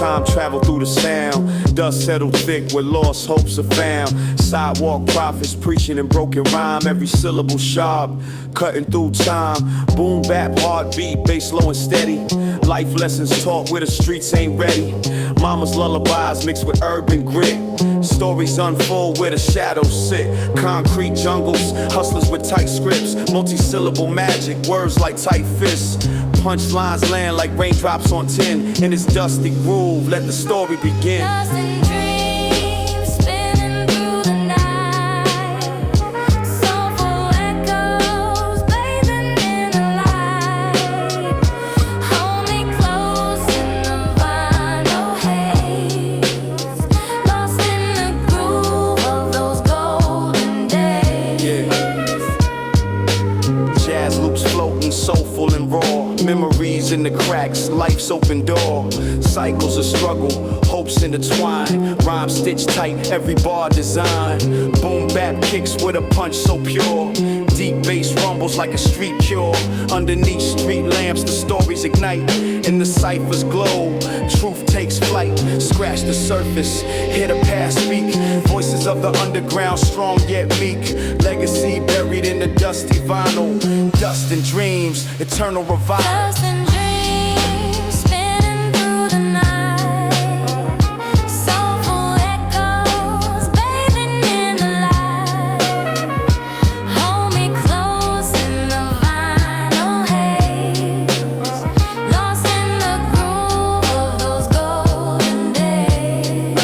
Time travel through the sound. Dust settled thick where lost hopes are found. Sidewalk prophets preaching in broken rhyme. Every syllable sharp, cutting through time. Boom bap, heartbeat, bass low and steady. Life lessons taught where the streets ain't ready. Mama's lullabies mixed with urban grit. Stories unfold where the shadows sit. Concrete jungles, hustlers with tight scripts. Multi-syllable magic, words like tight fists. Punchlines land like raindrops on tin. In this dusty groove, let the story begin. Lost in dreams, spinning through the night. Soulful echoes, bathing in the light. Hold me close in the vinyl haze. Lost in the groove of those golden days. Yeah. Jazz loops floating, soulful and raw. Memories in the cracks, life's open door. Cycles of struggle, hopes intertwine. Rhymes stitched tight, every bar designed. Boom bap kicks with a punch so pure. Deep bass rumbles like a street cure. Underneath street lamps, the stories ignite. In the ciphers glow, truth takes flight. Scratch the surface, hear the past speak. Voices of the underground, strong yet meek. Legacy buried in the dusty vinyl. Dust and dreams, eternal revival. Dust and dreams, spinning through the night. Soulful echoes, bathing in the light. Hold me close in the vinyl haze. Lost in the groove of those golden days.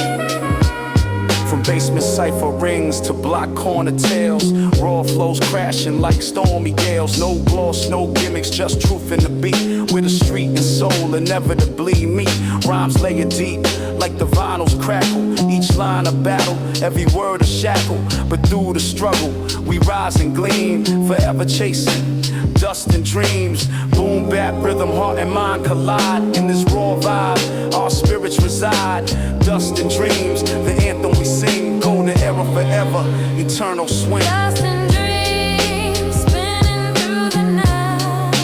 From basement cipher rings to block corner tales. Raw flows crashing like stormy gales. No gloss, no gimmicks, just truth in the beat. With the street and soul inevitably meet. Rhymes layer deep like the vinyls crackle. Each line a battle, every word a shackle. But through the struggle, we rise and gleam. Forever chasing dust and dreams. Boom bap, rhythm, heart and mind collide. In this raw vibe, our spirits reside. Dust and dreams, the anthem we sing. Golden era forever, eternal swing. Dust and dreams, spinning through the night.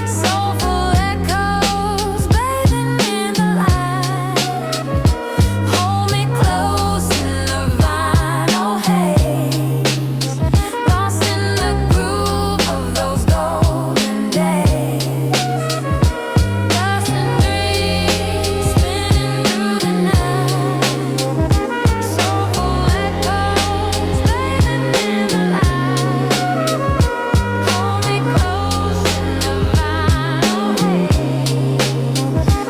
Soulful echoes, bathing in the light. Hold me close in the vinyl haze. Lost in the groove of those golden days. Dust and dreams, spinning through the night. Soulful echoes, bathing in the light. Hold me close in the vinyl haze. Lost in the groove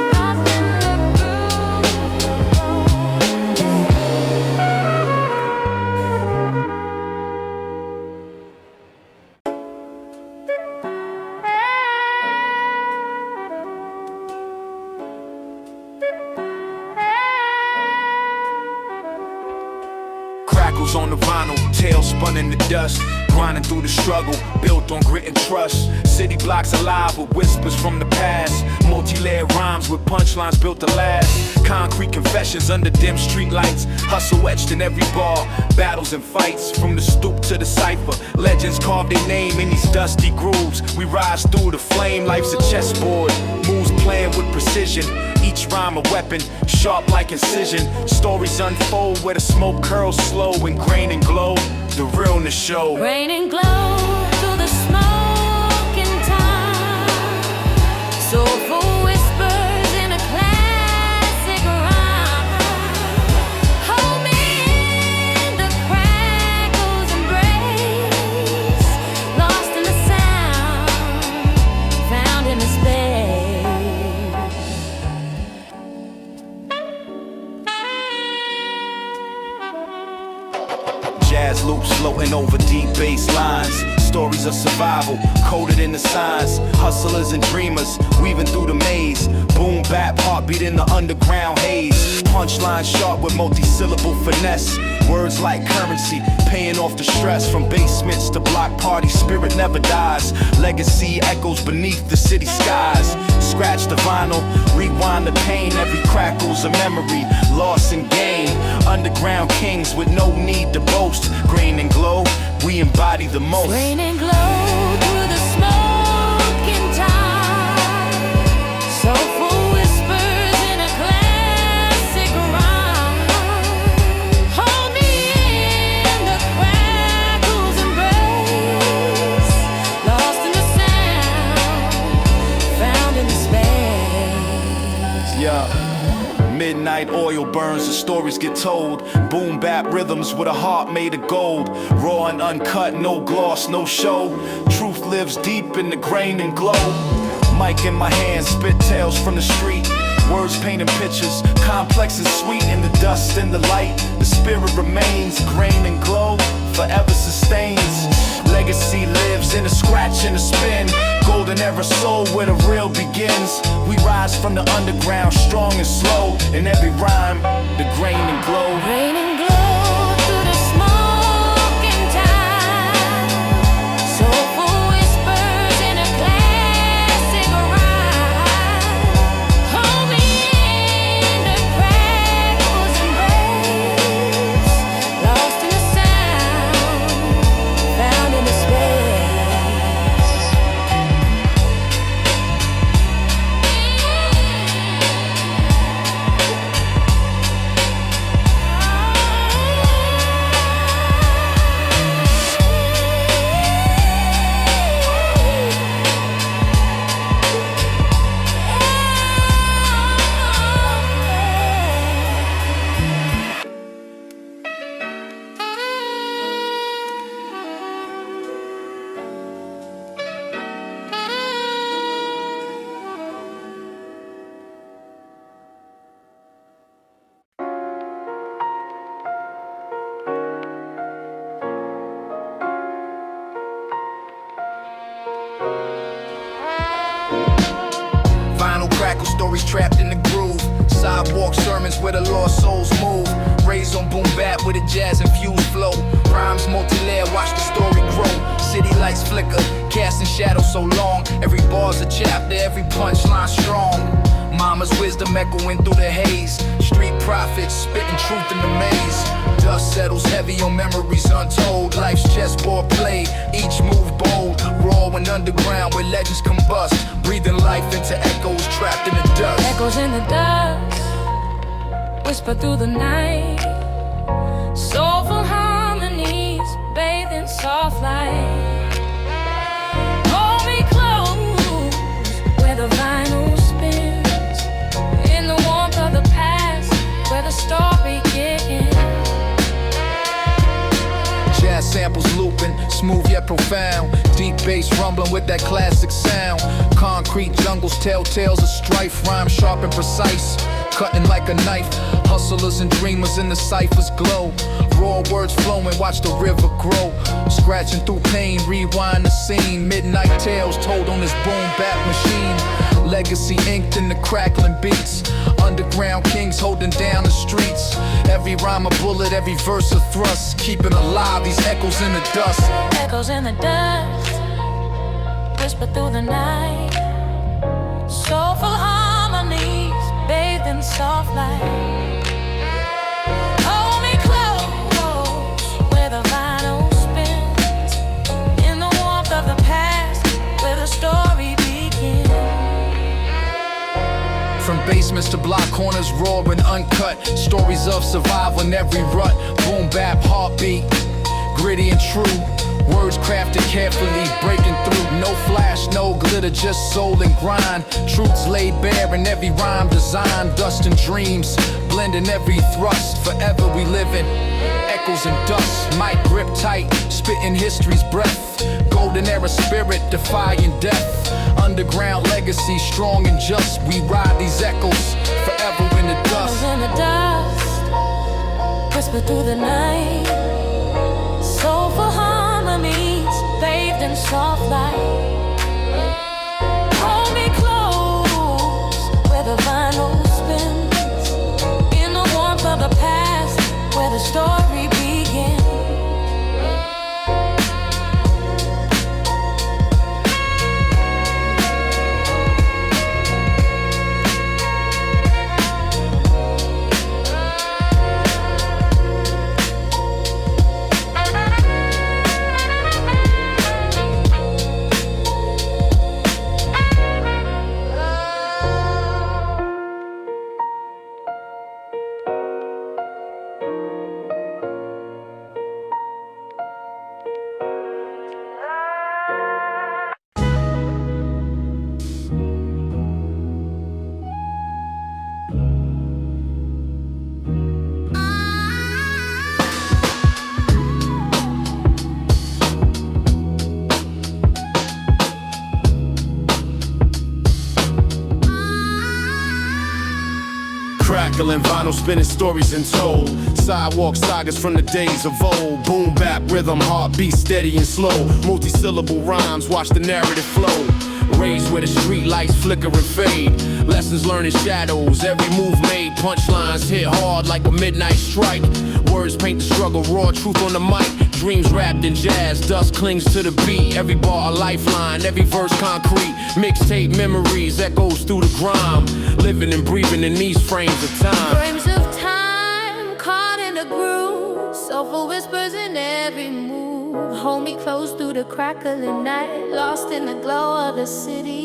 of Crackles on the vinyl, tails spun in the dust. Grinding through the struggle, built on grit and trust. City blocks alive with whispers from the past. Multi-layered rhymes with punchlines built to last. Concrete confessions under dim street lights. Hustle etched in every bar. Battles and fights from the stoop to the cipher. Legends carve their name in these dusty grooves. We rise through the flame, life's a chessboard. Moves playing with precision. Each rhyme a weapon, sharp like incision. Stories unfold where the smoke curls slow and grain and glow. The realness show. rain and glow through the smoke in time. Soulful whispers in a classic rhyme. Hold me in the crackles embrace. Lost in the sound, found in the space. Jazz loops floating over deep bass lines. Stories of survival, coded in the signs. Hustlers and dreamers, weaving through the maze. Boom bap, heartbeat in the underground haze. Punchline sharp with multi-syllable finesse. Words like currency, paying off the stress. From basements to block parties, spirit never dies. Legacy echoes beneath the city skies. Scratch the vinyl, rewind the pain. Every crackle's a memory, loss and gain. Underground kings with no need to boast. Grain and glow, we embody the most. Rain and glow through the smoke in time. Soulful whispers in a cloud. stories get told. Boom bap rhythms with a heart made of gold. Raw and uncut, no gloss, no show. Truth lives deep in the grain and glow. Mic in my hand, spit tales from the street. Words painting pictures, complex and sweet. In the dust and the light, the spirit remains. Grain and glow, forever sustains. Legacy lives in a scratch and a spin. Golden era soul where the real begins. We rise from the underground, strong and slow. In every rhyme, the grain and glow. Rain and glow through the smoke and time. Soulful whispers in a classic rhyme. Hold me in the crackles embrace. Lost in the sound, found in the space. Vinyl crackle stories trapped in the groove. Sidewalk sermons where the lost souls move. Raised on boom bap with a jazz infused flow. Rhymes multi-layered, watch the story grow. City lights flicker, casting shadows so long. Every bar's a chapter, every punchline strong. Mama's wisdom echoing through the haze. Street prophets spitting truth in the maze. Dust settles heavy on memories untold. Life's chessboard played, each move bold. Raw and underground where legends combust. Breathing life into echoes trapped in the dust. Echoes in the dust, whisper through the night. Soulful harmonies bathed in soft light. Hold me close where the vinyl spins. In the warmth of the past, where the story begins. Jazz samples looping, smooth yet profound. Deep bass rumbling with that classic sound. Concrete jungles tell tales of strife. Rhyme sharp and precise, cutting like a knife. Hustlers and dreamers in the ciphers glow. Raw words flowing, watch the river grow. Scratching through pain, rewind the scene. Midnight tales told on this boom bap machine. Legacy inked in the crackling beats. Underground kings holding down the streets. Every rhyme a bullet, every verse a thrust. Keeping alive these echoes in the dust. Echoes in the dust, whisper through the night. Soulful harmonies bathed in soft light. Hold me close where the vinyl spins. In the warmth of the past, where the story begins. From basements to block corners, raw and uncut. Stories of survival in every rut. Boom bap heartbeat, gritty and true. Words crafted carefully, breaking through. No flash, no glitter, just soul and grind. Truths laid bare in every rhyme design. Dust and dreams, blending every thrust. Forever we living, echoes and dust. Mic grip tight, spitting history's breath. Golden era spirit, defying death. Underground legacy, strong and just. We ride these echoes, forever in the dust. Echoes in the dust, whisper through the night. Soulful harmonies bathed in soft light. Hold me close where the vinyl spins. In the warmth of the past, where the story begins. Crackling vinyl, spinning stories untold. Sidewalk sagas from the days of old. Boom bap rhythm, heartbeat steady and slow. Multi-syllable rhymes, watch the narrative flow. Raised where the street lights flicker and fade. Lessons learned in shadows, every move made. Punchlines hit hard like a midnight strike. Words paint the struggle, raw truth on the mic. Dreams wrapped in jazz, dust clings to the beat. Every bar a lifeline, every verse concrete. Mixtape memories, echoes through the grime. Living and breathing in these frames of time. Frames of time, caught in a groove. Soulful whispers in every move. Hold me close through the crackling night. Lost in the glow of the city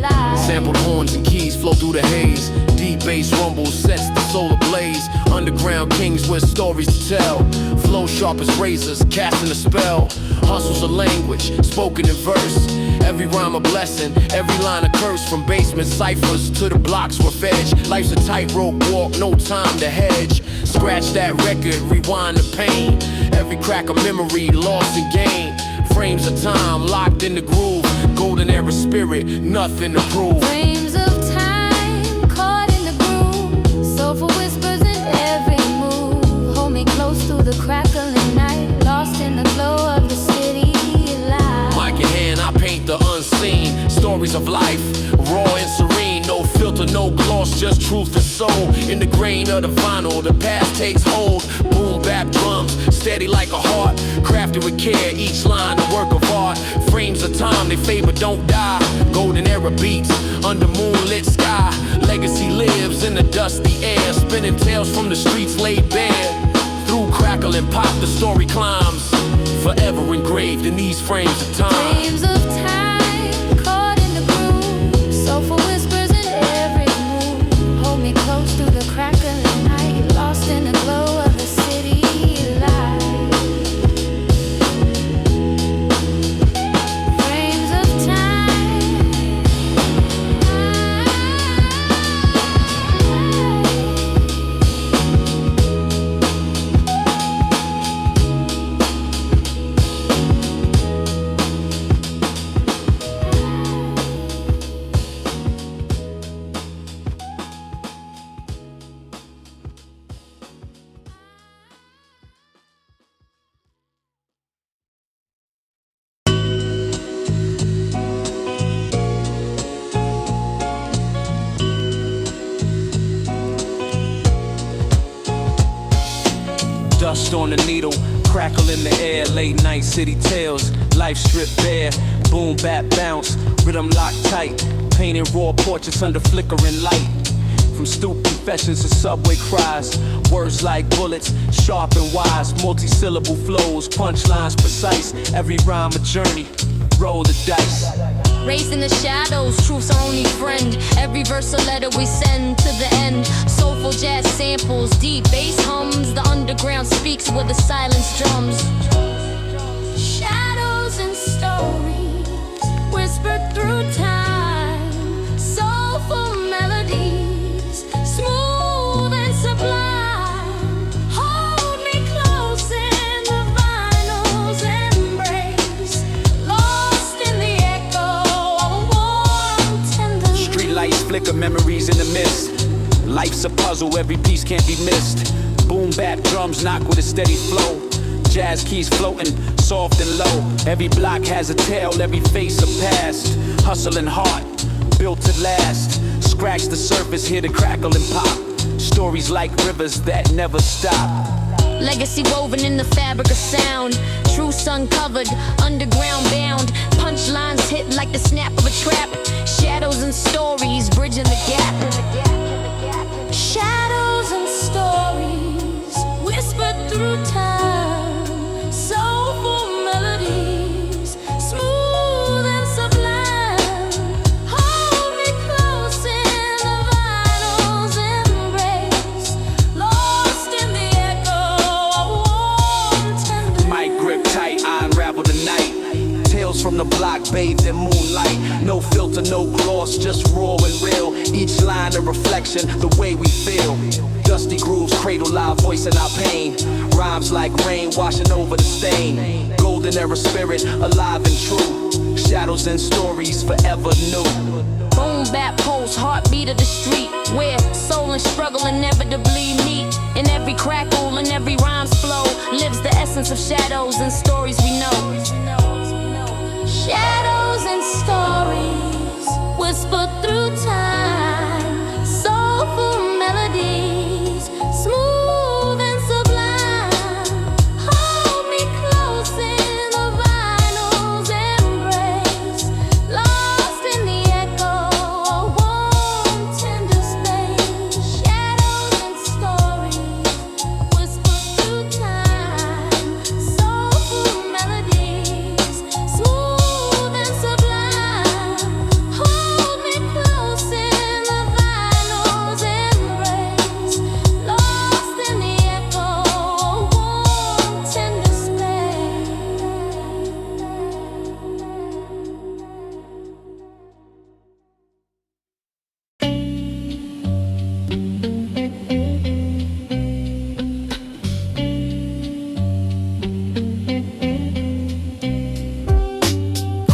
light. Sampled horns and keys flow through the haze. Deep bass rumbles sets the soul ablaze. Underground kings with stories to tell. Flow sharp as razors, casting a spell. Hustle's a language, spoken in verse. Every rhyme a blessing, every line a curse. From basement ciphers to the blocks we're fed. Life's a tightrope walk, no time to hedge. Scratch that record, rewind the pain. Every crack a memory, lost and gained. Frames of time, locked in the groove. Golden era spirit, nothing to prove. Frames of time, caught in the groove. Soulful whispers in every move. Hold me close through the crackling night. Lost in the glow of the city light. Mic in hand, I paint the unseen. Stories of life, raw and serene. No filter, no gloss, just truth and soul. In the grain of the vinyl, the past takes hold. Boom bap drums, steady like a heart. Crafted with care, each line a work of art. Frames of time, they favor don't die. Golden era beats, under moonlit sky. Legacy lives in the dusty air. Spinning tales from the streets laid bare. Through crackle and pop, the story climbs. Forever engraved in these frames of time. Frames of time, caught in the groove. Soulful whispers in every move. Hold me close through the crackling night. Lost in the glow of the city light. Frames of time. Dust on the needle, crackle in the air, late night city tales, life stripped bare, boom bap bounce, rhythm locked tight, painting raw portraits under flickering light. From stoop confessions to subway cries, words like bullets, sharp and wise, multi-syllable flows, punchlines precise, every rhyme a journey, roll the dice. Raised in the shadows, truth's our only friend. Every verse a letter we send to the end. Soulful jazz samples, deep bass hums. The underground speaks with the silence drums. Shadows and stories whispered through time. Soulful melodies, smooth and sublime. Hold me close in the vinyl's embrace. Lost in the echo of a warm, tender Street lights flicker, memories in the mist. Life's a puzzle, every piece can't be missed. Boom bap drums knock with a steady flow. Jazz keys floating, soft and low. Every block has a tale, every face a past. Hustling hard, built to last. Scratch the surface, hear the crackle and pop. Stories like rivers that never stop. legacy woven in the fabric of sound. Truths uncovered, underground bound. Punchlines hit like the snap of a trap. Shadows and stories bridging the gap. Shadows and stories whispered through time. Soulful melodies, smooth and sublime. Hold me close in the vinyl's embrace. Lost in the echo of warm tender. Mic grip tight, I unravel the night. Tales from the block bathed in moonlight. No filter, no gloss, just raw and real. Each line a reflection, the way we feel. Dusty grooves cradle loud voice in our pain. Rhymes like rain washing over the stain. Golden era spirit alive and true. Shadows and stories forever new. Boom bap pulse, heartbeat of the street, where soul and struggle inevitably meet. In every crackle and every rhyme's flow lives the essence of shadows and stories we know. Shadows and stories whisper through time. Soulful melodies, smooth and sublime. Hold me close in the vinyl's embrace. Lost in the echo of warm, tender space. Shadows and stories whisper through time. Soulful melodies, smooth and sublime. Hold me close in the vinyl's embrace. Lost in the echo of warm, tender space.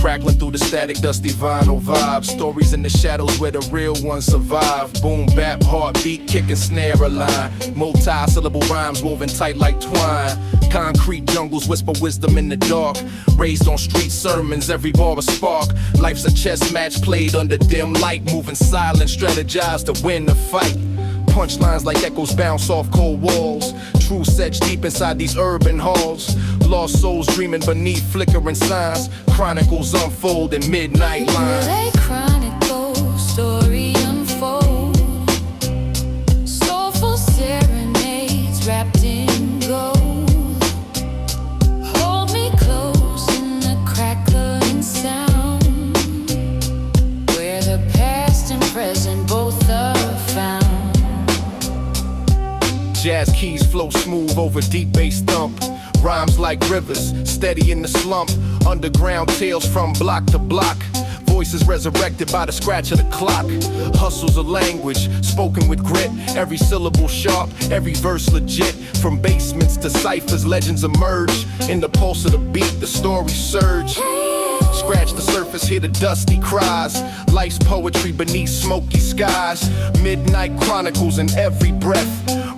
Crackling through the static, dusty vinyl vibe. Stories in the shadows where the real ones survive. Boom, bap, heartbeat, kick and snare align. Multi-syllable rhymes woven tight like twine. Concrete jungles whisper wisdom in the dark. Raised on street sermons, every bar a spark. Life's a chess match played under dim light. Moving silent, strategize to win the fight. Punchlines like echoes bounce off cold walls. True sedge deep inside these urban halls. Lost souls dreaming beneath flickering signs. Chronicles unfold in midnight lines. They chronicle, story unfold. Soulful serenades wrapped in gold. Hold me close in the crackling sound, where the past and present both are found. Jazz keys flow smooth over deep bass thump. Rhymes like rivers, steady in the slump. Underground tales from block to block. Voices resurrected by the scratch of the clock. Hustle's a language, spoken with grit. Every syllable sharp, every verse legit. From basements to ciphers, legends emerge. In the pulse of the beat, the stories surge. Scratch the surface, hear the dusty cries. Life's poetry beneath smoky skies. Midnight chronicles in every breath.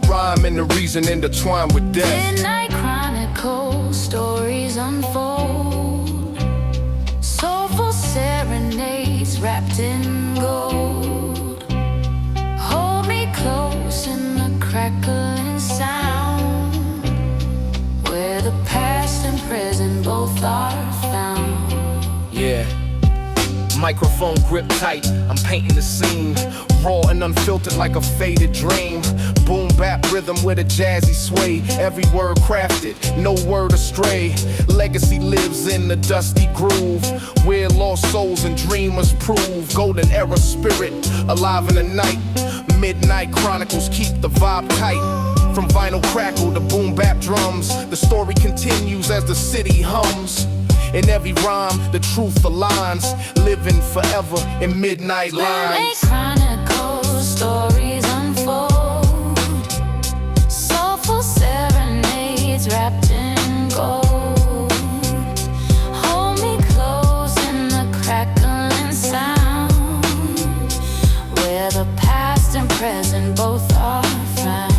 Rhyme and the reason intertwined with death. Midnight chronicles, stories unfold. Soulful serenades wrapped in gold. Hold me close in the crackling sound, where the past and present both are found. Yeah. Microphone grip tight, I'm painting the scene. Raw and unfiltered like a faded dream. Boom bap rhythm with a jazzy sway. Every word crafted, no word astray. Legacy lives in the dusty groove, where lost souls and dreamers prove. Golden era spirit, alive in the night. Midnight chronicles keep the vibe tight. From vinyl crackle to boom bap drums, the story continues as the city hums. In every rhyme, the truth aligns, living forever in midnight lines. Midnight chronicles, stories unfold. Soulful serenades wrapped in gold. Hold me close in the crackling sound, where the past and present both are found.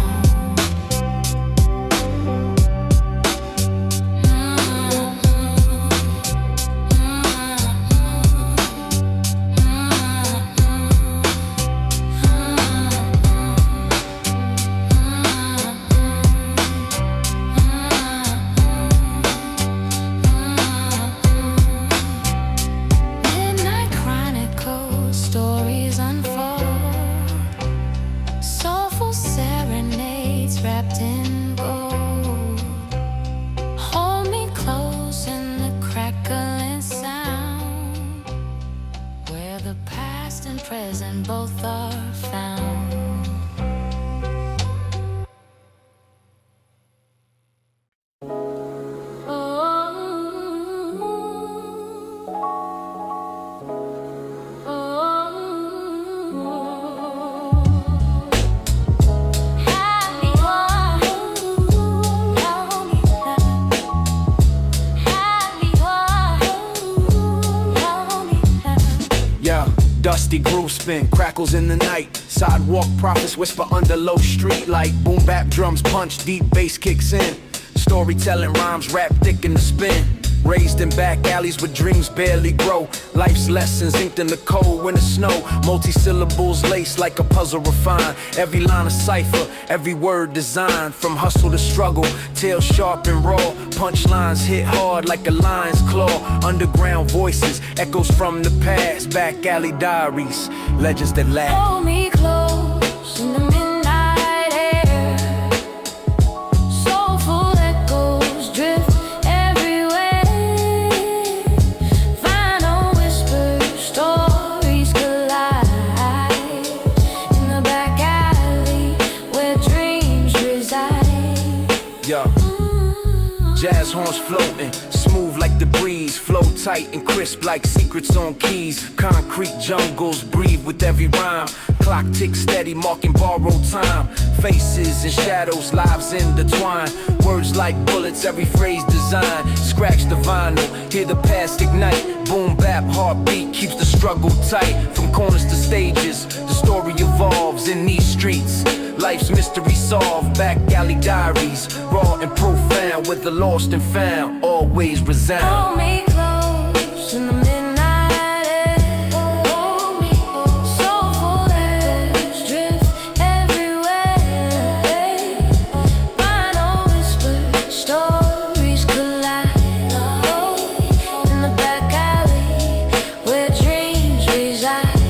dusty groove spin, crackles in the night. Sidewalk prophets whisper under low street light. Boom bap drums punch, deep bass kicks in. Storytelling rhymes wrap thick in the spin. Raised in back alleys where dreams barely grow. Life's lessons inked in the cold winter snow. Multi-syllables laced like a puzzle refined. Every line a cipher, every word designed. From hustle to struggle, tales sharp and raw. Punchlines hit hard like a lion's claw. Underground voices, echoes from the past. Back alley diaries, legends that last. Hold me close in the midnight air. Soulful echoes drift everywhere. Final whispers, stories collide. In the back alley where dreams reside. Yeah. Jazz horns floating, smooth like the breeze. Flow tight and crisp like secrets on keys. Concrete jungles breathe with every rhyme. Clock ticks steady, marking borrowed time. Faces and shadows, lives intertwined. Words like bullets, every phrase designed. Scratch the vinyl, hear the past ignite. Boom bap, heartbeat keeps the struggle tight. From corners to stages, the story evolves in these streets. Life's mystery solved, back alley diaries. Raw and profound, with the lost and found always resound. Hold me close in the midnight air. Hold me close. Soulful echoes drift everywhere. Final whispers, stories collide. In the back alley where dreams reside.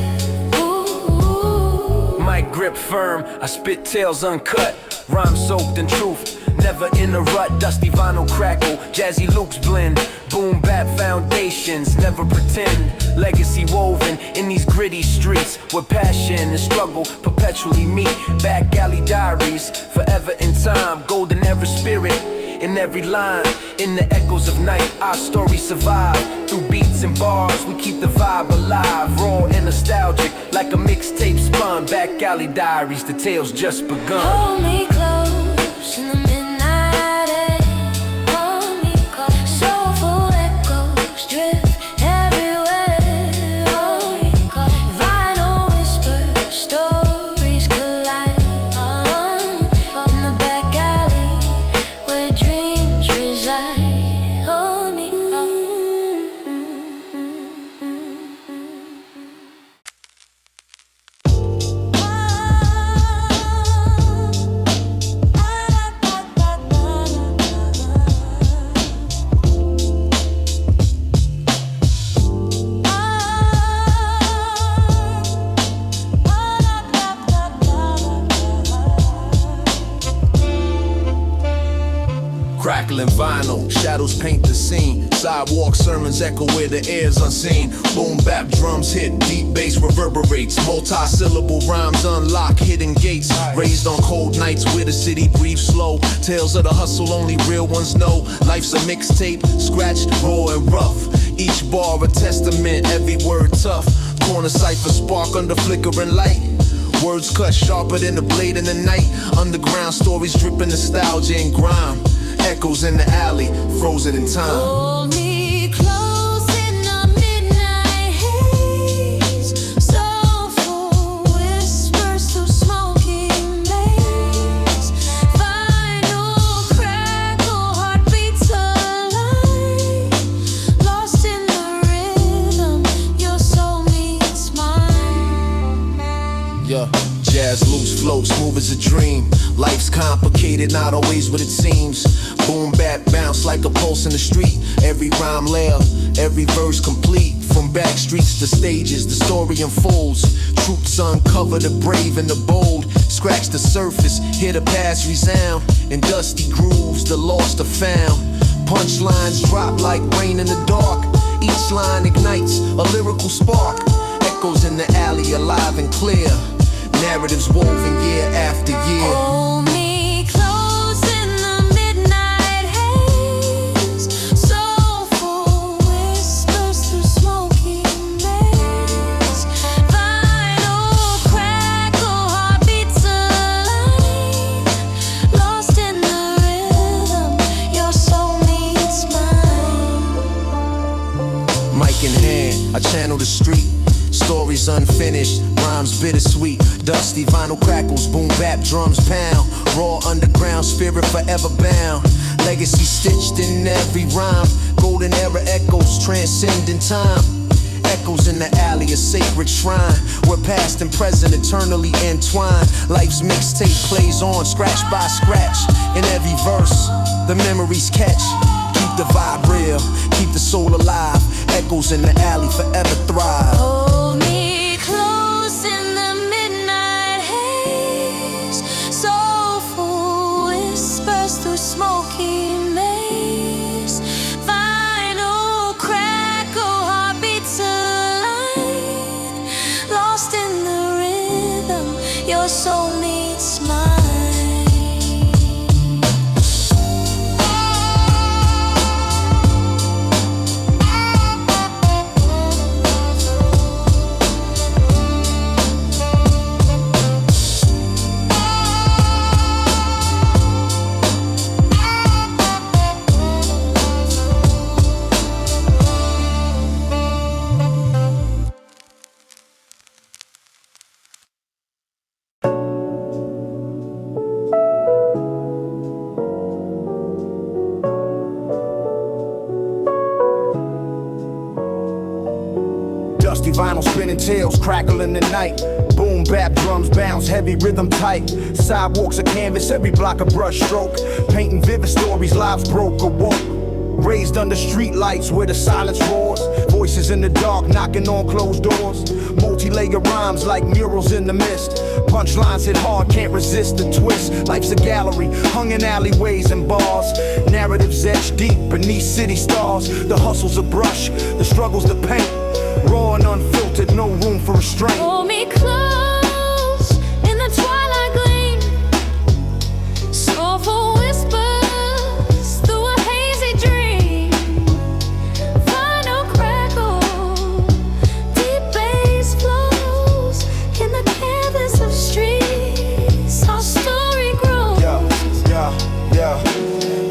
Ooh. Mic grip firm, I spit tales uncut. Rhyme soaked in truth, never in a rut. Dusty vinyl crackle, jazzy loops blend. Boom bap foundations, never pretend. Legacy woven in these gritty streets, where passion and struggle perpetually meet. Back alley diaries, forever in time. Golden ever spirit in every line. In the echoes of night, our stories survive. Through beats and bars, we keep the vibe alive. Raw and nostalgic, like a mixtape spun. Back alley diaries, the tale's just begun. Hold me close in the midnight air. Hold me close. Soulful echoes drift everywhere. Hold me close. Vinyl whispers, stories collide. In the back alley where dreams reside. Hold me close. Crackling vinyl, shadows paint the scene. Sidewalk sermons echo where the air's unseen. Boom bap drums hit, deep bass reverberates. Multi-syllable rhymes unlock hidden gates. Raised on cold nights where the city breathes slow. Tales of the hustle only real ones know. Life's a mixtape, scratched, raw and rough. Each bar a testament, every word tough. Corner cipher spark under flickering light. Words cut sharper than the blade in the night. Underground stories dripping nostalgia and grime. Echoes in the alley, frozen in time. Hold me close in the midnight haze. Soulful whispers through smoking maze. Final crackle, heartbeats alive. Lost in the rhythm, your soul meets mine. Yeah, jazz loose, flow smooth as a dream. Life's complicated, not always what it seems. Boom bap bounce like a pulse in the street. Every rhyme layer, every verse complete. From back streets to stages, the story unfolds. Truths uncover the brave and the bold. Scratch the surface, hear the past resound. In dusty grooves, the lost are found. Punchlines drop like rain in the dark. Each line ignites a lyrical spark. Echoes in the alley, alive and clear. Narratives woven year after year. Hold me close in the midnight haze. Soulful whispers through smoking maze. Final crackle, heartbeats alive. Lost in the rhythm, your soul meets mine. Mic in hand, I channel the street. stories unfinished, rhymes bittersweet. Dusty vinyl crackles, boom bap drums pound. Raw underground spirit forever bound. Legacy stitched in every rhyme. Golden era echoes transcending time. Echoes in the alley, a sacred shrine where past and present eternally entwine. Life's mixtape plays on, scratch by scratch. In every verse, the memories catch. Keep the vibe real, keep the soul alive. Echoes in the alley forever thrive. Hold me close in the midnight haze. Soulful whispers through smoky maze. Final crackle, heartbeats align. Lost in the rhythm, your soul meets mine. Dusty vinyl spinning tails, crackle in the night. Boom bap drums bounce, heavy rhythm tight. Sidewalks of canvas, every block a brush stroke. Painting vivid stories, lives broke or woke. Raised under street lights where the silence roars. Voices in the dark knocking on closed doors. Multi-layer rhymes like murals in the mist. Punchlines hit hard, can't resist the twist. Life's a gallery, hung in alleyways and bars. Narratives etched deep beneath city stars. The hustle's a brush, the struggle's the paint. Raw and unfiltered, no room for restraint. Hold me close in the twilight gleam. Soulful whispers through a hazy dream. Final crackle, deep bass flows in the canvas of streets. Our story grows. Yeah.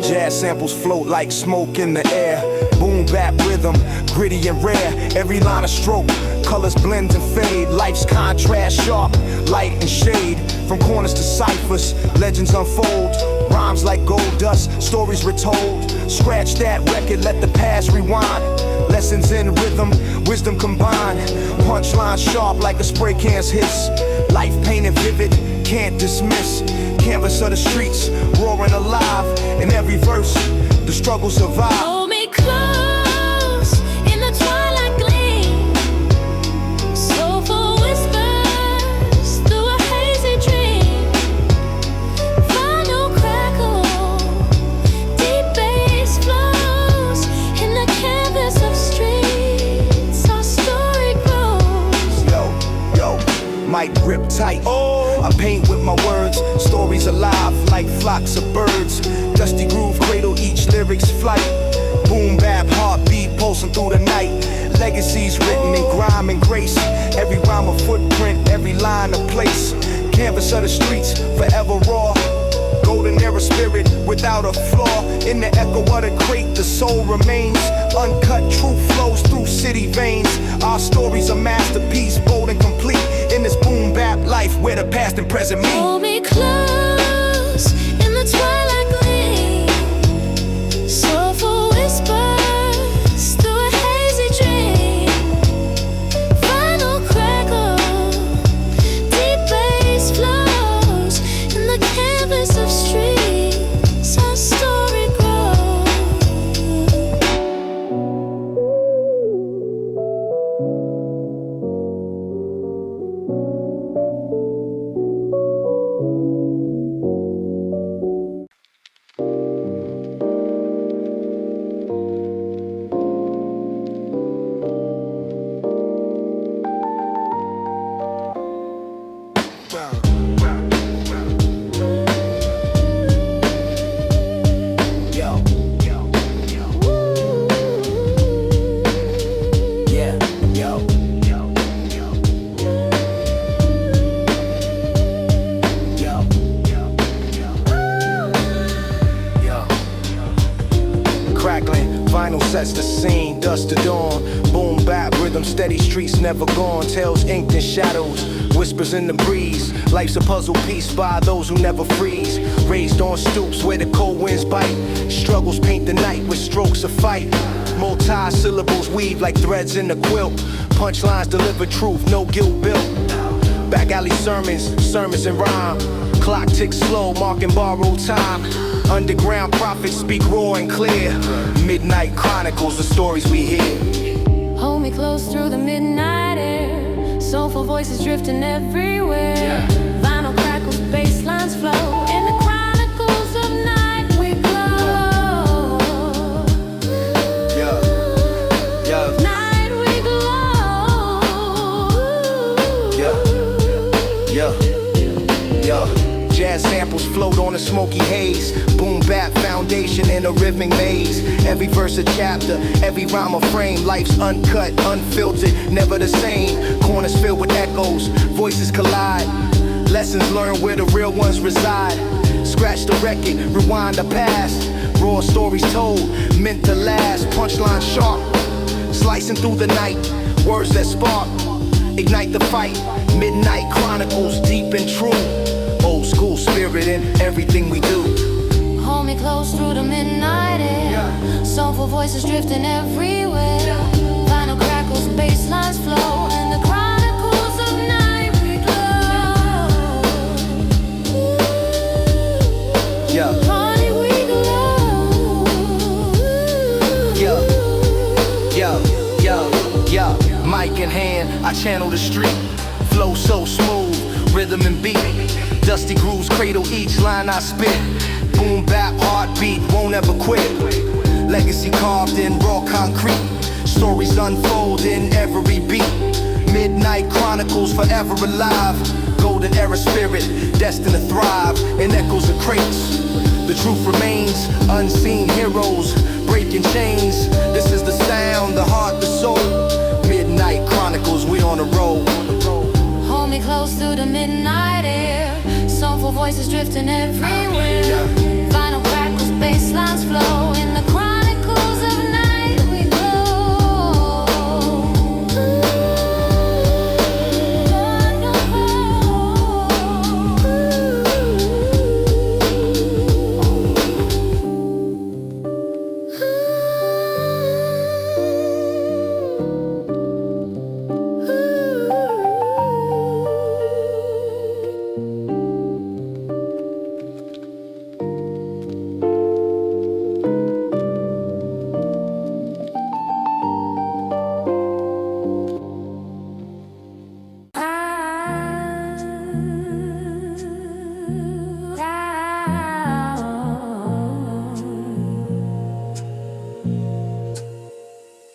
Jazz samples float like smoke in the air. Boom bap rhythm, gritty and rare. Every line a stroke, colors blend and fade. Life's contrast sharp, light and shade. From corners to ciphers, legends unfold. Rhymes like gold dust, stories retold. Scratch that record, let the past rewind. Lessons in rhythm, wisdom combined. Punchlines sharp like a spray can's hiss. Life painted vivid, can't dismiss. Canvas of the streets, roaring alive. In every verse, the struggle survive. Hold me close in the twilight gleam. Soulful whispers through a hazy dream. Final crackle, deep bass flows in the canvas of streets. Our story grows. Yo, mic grip tight. I paint with my words, stories alive like flocks of birds. Dusty groove cradle each lyric's flight. Boom bap heartbeat pulsing through the night. Legacies written in grime and grace. Every rhyme a footprint, every line a place. Canvas of the streets, forever raw. Golden era spirit without a flaw. In the echo of the crate, the soul remains. Uncut truth flows through city veins. Our story's a masterpiece, bold and complete. In this boom bap life where the past and present meet. Hold me close in the twilight gleam. Soulful whispers through a hazy dream. Final crackle, deep bass flows in the canvas of streets. Our story grows. crackling, vinyl sets the scene, dust to dawn. Boom bap, rhythm steady, streets never gone. Tales inked in shadows, whispers in the breeze. Life's a puzzle piece by those who never freeze. Raised on stoops where the cold winds bite. Struggles paint the night with strokes of fight. Multi-syllables weave like threads in a quilt. Punchlines deliver truth, no guilt built. Back alley sermons and rhyme. Clock ticks slow, marking borrowed time. Underground prophets speak raw and clear. Midnight chronicles, the stories we hear. Hold me close through the midnight air. Soulful voices drifting everywhere. Vinyl crackles, bass lines flow. In the chronicles of night we glow. Night we glow. Jazz samples float on a smoky haze. Boom bap foundation in a rhythmic maze. Every verse a chapter, every rhyme a frame. Life's uncut, unfiltered, never the same. Corners filled with echoes, voices collide. Lessons learned where the real ones reside. Scratch the record, rewind the past. Raw stories told, meant to last. Punchline sharp, slicing through the night. Words that spark, ignite the fight. Midnight chronicles, deep and true. Old school spirit in everything we do. Hold me close through the midnight air. Soulful voices drifting everywhere. Vinyl crackles, bass lines flow. In the chronicles of night we glow. Honey, we glow. Mic in hand, I channel the street. Flow so smooth, rhythm and beat. Dusty grooves cradle each line I spit. Boom bap, heartbeat, won't ever quit. Legacy carved in raw concrete. Stories unfold in every beat. Midnight chronicles forever alive. Golden era spirit, destined to thrive. In echoes of crates, the truth remains. Unseen heroes, breaking chains. This is the sound, the heart, the soul. Midnight chronicles, we on the road. Hold me close through the midnight air. Soulful voices drifting everywhere. Vinyl crackles, bass lines flow. In the chronicles of night we glow.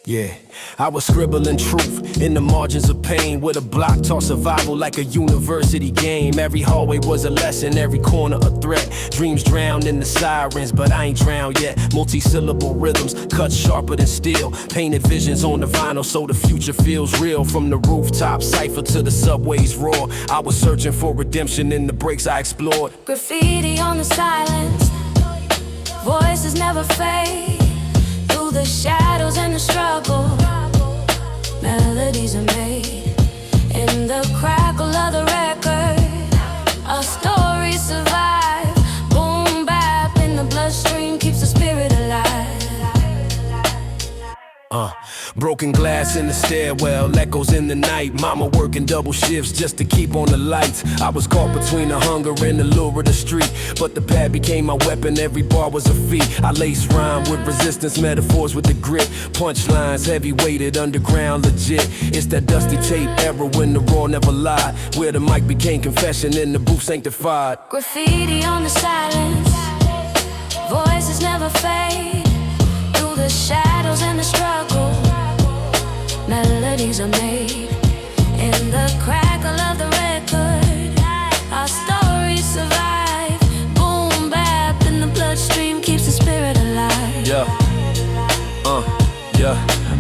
Yeah, I was scribbling truth in the margins of pain with a block taught survival like a university game. Every hallway was a lesson, every corner a threat. Dreams drowned in the sirens, but I ain't drowned yet. Multi-syllable rhythms cut sharper than steel. Painted visions on the vinyl so the future feels real. From the rooftop cipher to the subway's roar, I was searching for redemption in the breaks I explored. Graffiti on the silence, voices never fade. Through the shadows and the struggle, melodies are made. In the crackle of the record, our stories survive. Boom bap in the bloodstream keeps the spirit alive. Broken glass in the stairwell, echoes in the night. Mama working double shifts just to keep on the lights. I was caught between the hunger and the lure of the street, but the pad became my weapon, every bar was a feat. I lace rhyme with resistance, metaphors with the grit. Punchlines heavy weighted, underground legit. It's that dusty tape era when the raw never lied, where the mic became confession and the booth sanctified. Graffiti on the silence, voices never fade. Through the shadows and the struggle, melodies are made. In the crackle of the record, our stories survive. Boom bap in the bloodstream keeps the spirit alive. Yeah,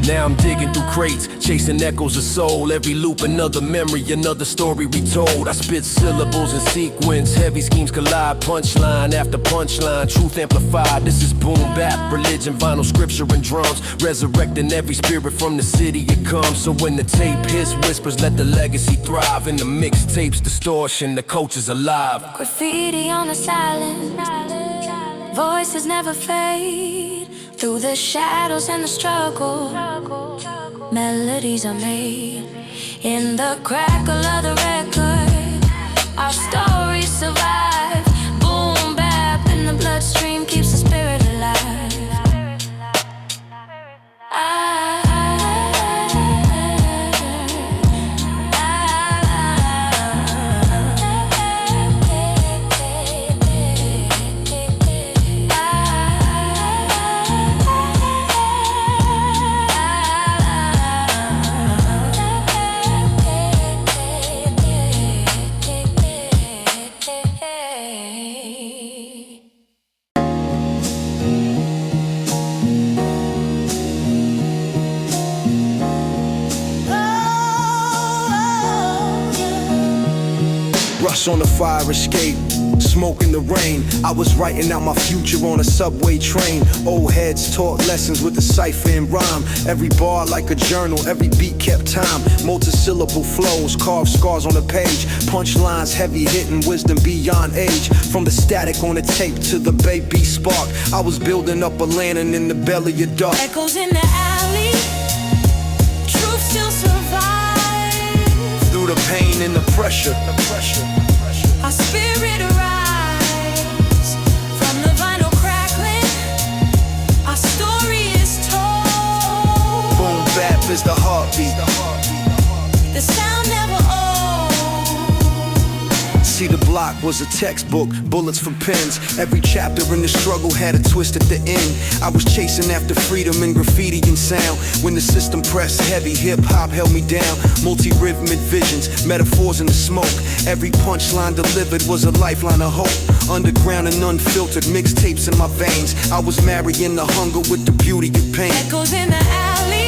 Now I'm digging through crates, chasing echoes of soul. Every loop another memory, another story retold. I spit syllables in sequence, heavy schemes collide. Punchline after punchline, truth amplified. This is boom bap, religion, vinyl, scripture and drums. Resurrecting every spirit from the city it comes. So when the tape hits whispers, let the legacy thrive. In the mixtapes, distortion, the coach is alive. Graffiti on the silence, voices never fade. Through the shadows and the struggle, melodies are made. In the crackle of the record, our stories survive. Boom bap in the bloodstream keeps the spirit alive. Rush on the fire escape, smoke in the rain. I was writing out my future on a subway train. Old heads taught lessons with the cipher and rhyme. Every bar like a journal, every beat kept time. Multi-syllable flows, carved scars on the page. Punchlines heavy hitting, wisdom beyond age. From the static on the tape to the baby spark, I was building up a lantern in the belly of dark. Echoes in the alley, truth still survives. Through the pain and the pressure, Our spirit arise from the vinyl crackling. Our story is told. boom bap is the heartbeat. The sound never old. See, the block was a textbook, bullets for pens. Every chapter in the struggle had a twist at the end. I was chasing after freedom and graffiti and sound. When the system pressed heavy, hip-hop held me down. Multi-rhythmic visions, metaphors in the smoke. Every punchline delivered was a lifeline of hope. Underground and unfiltered, mixtapes in my veins. I was marrying the hunger with the beauty of pain. Echoes in the alley,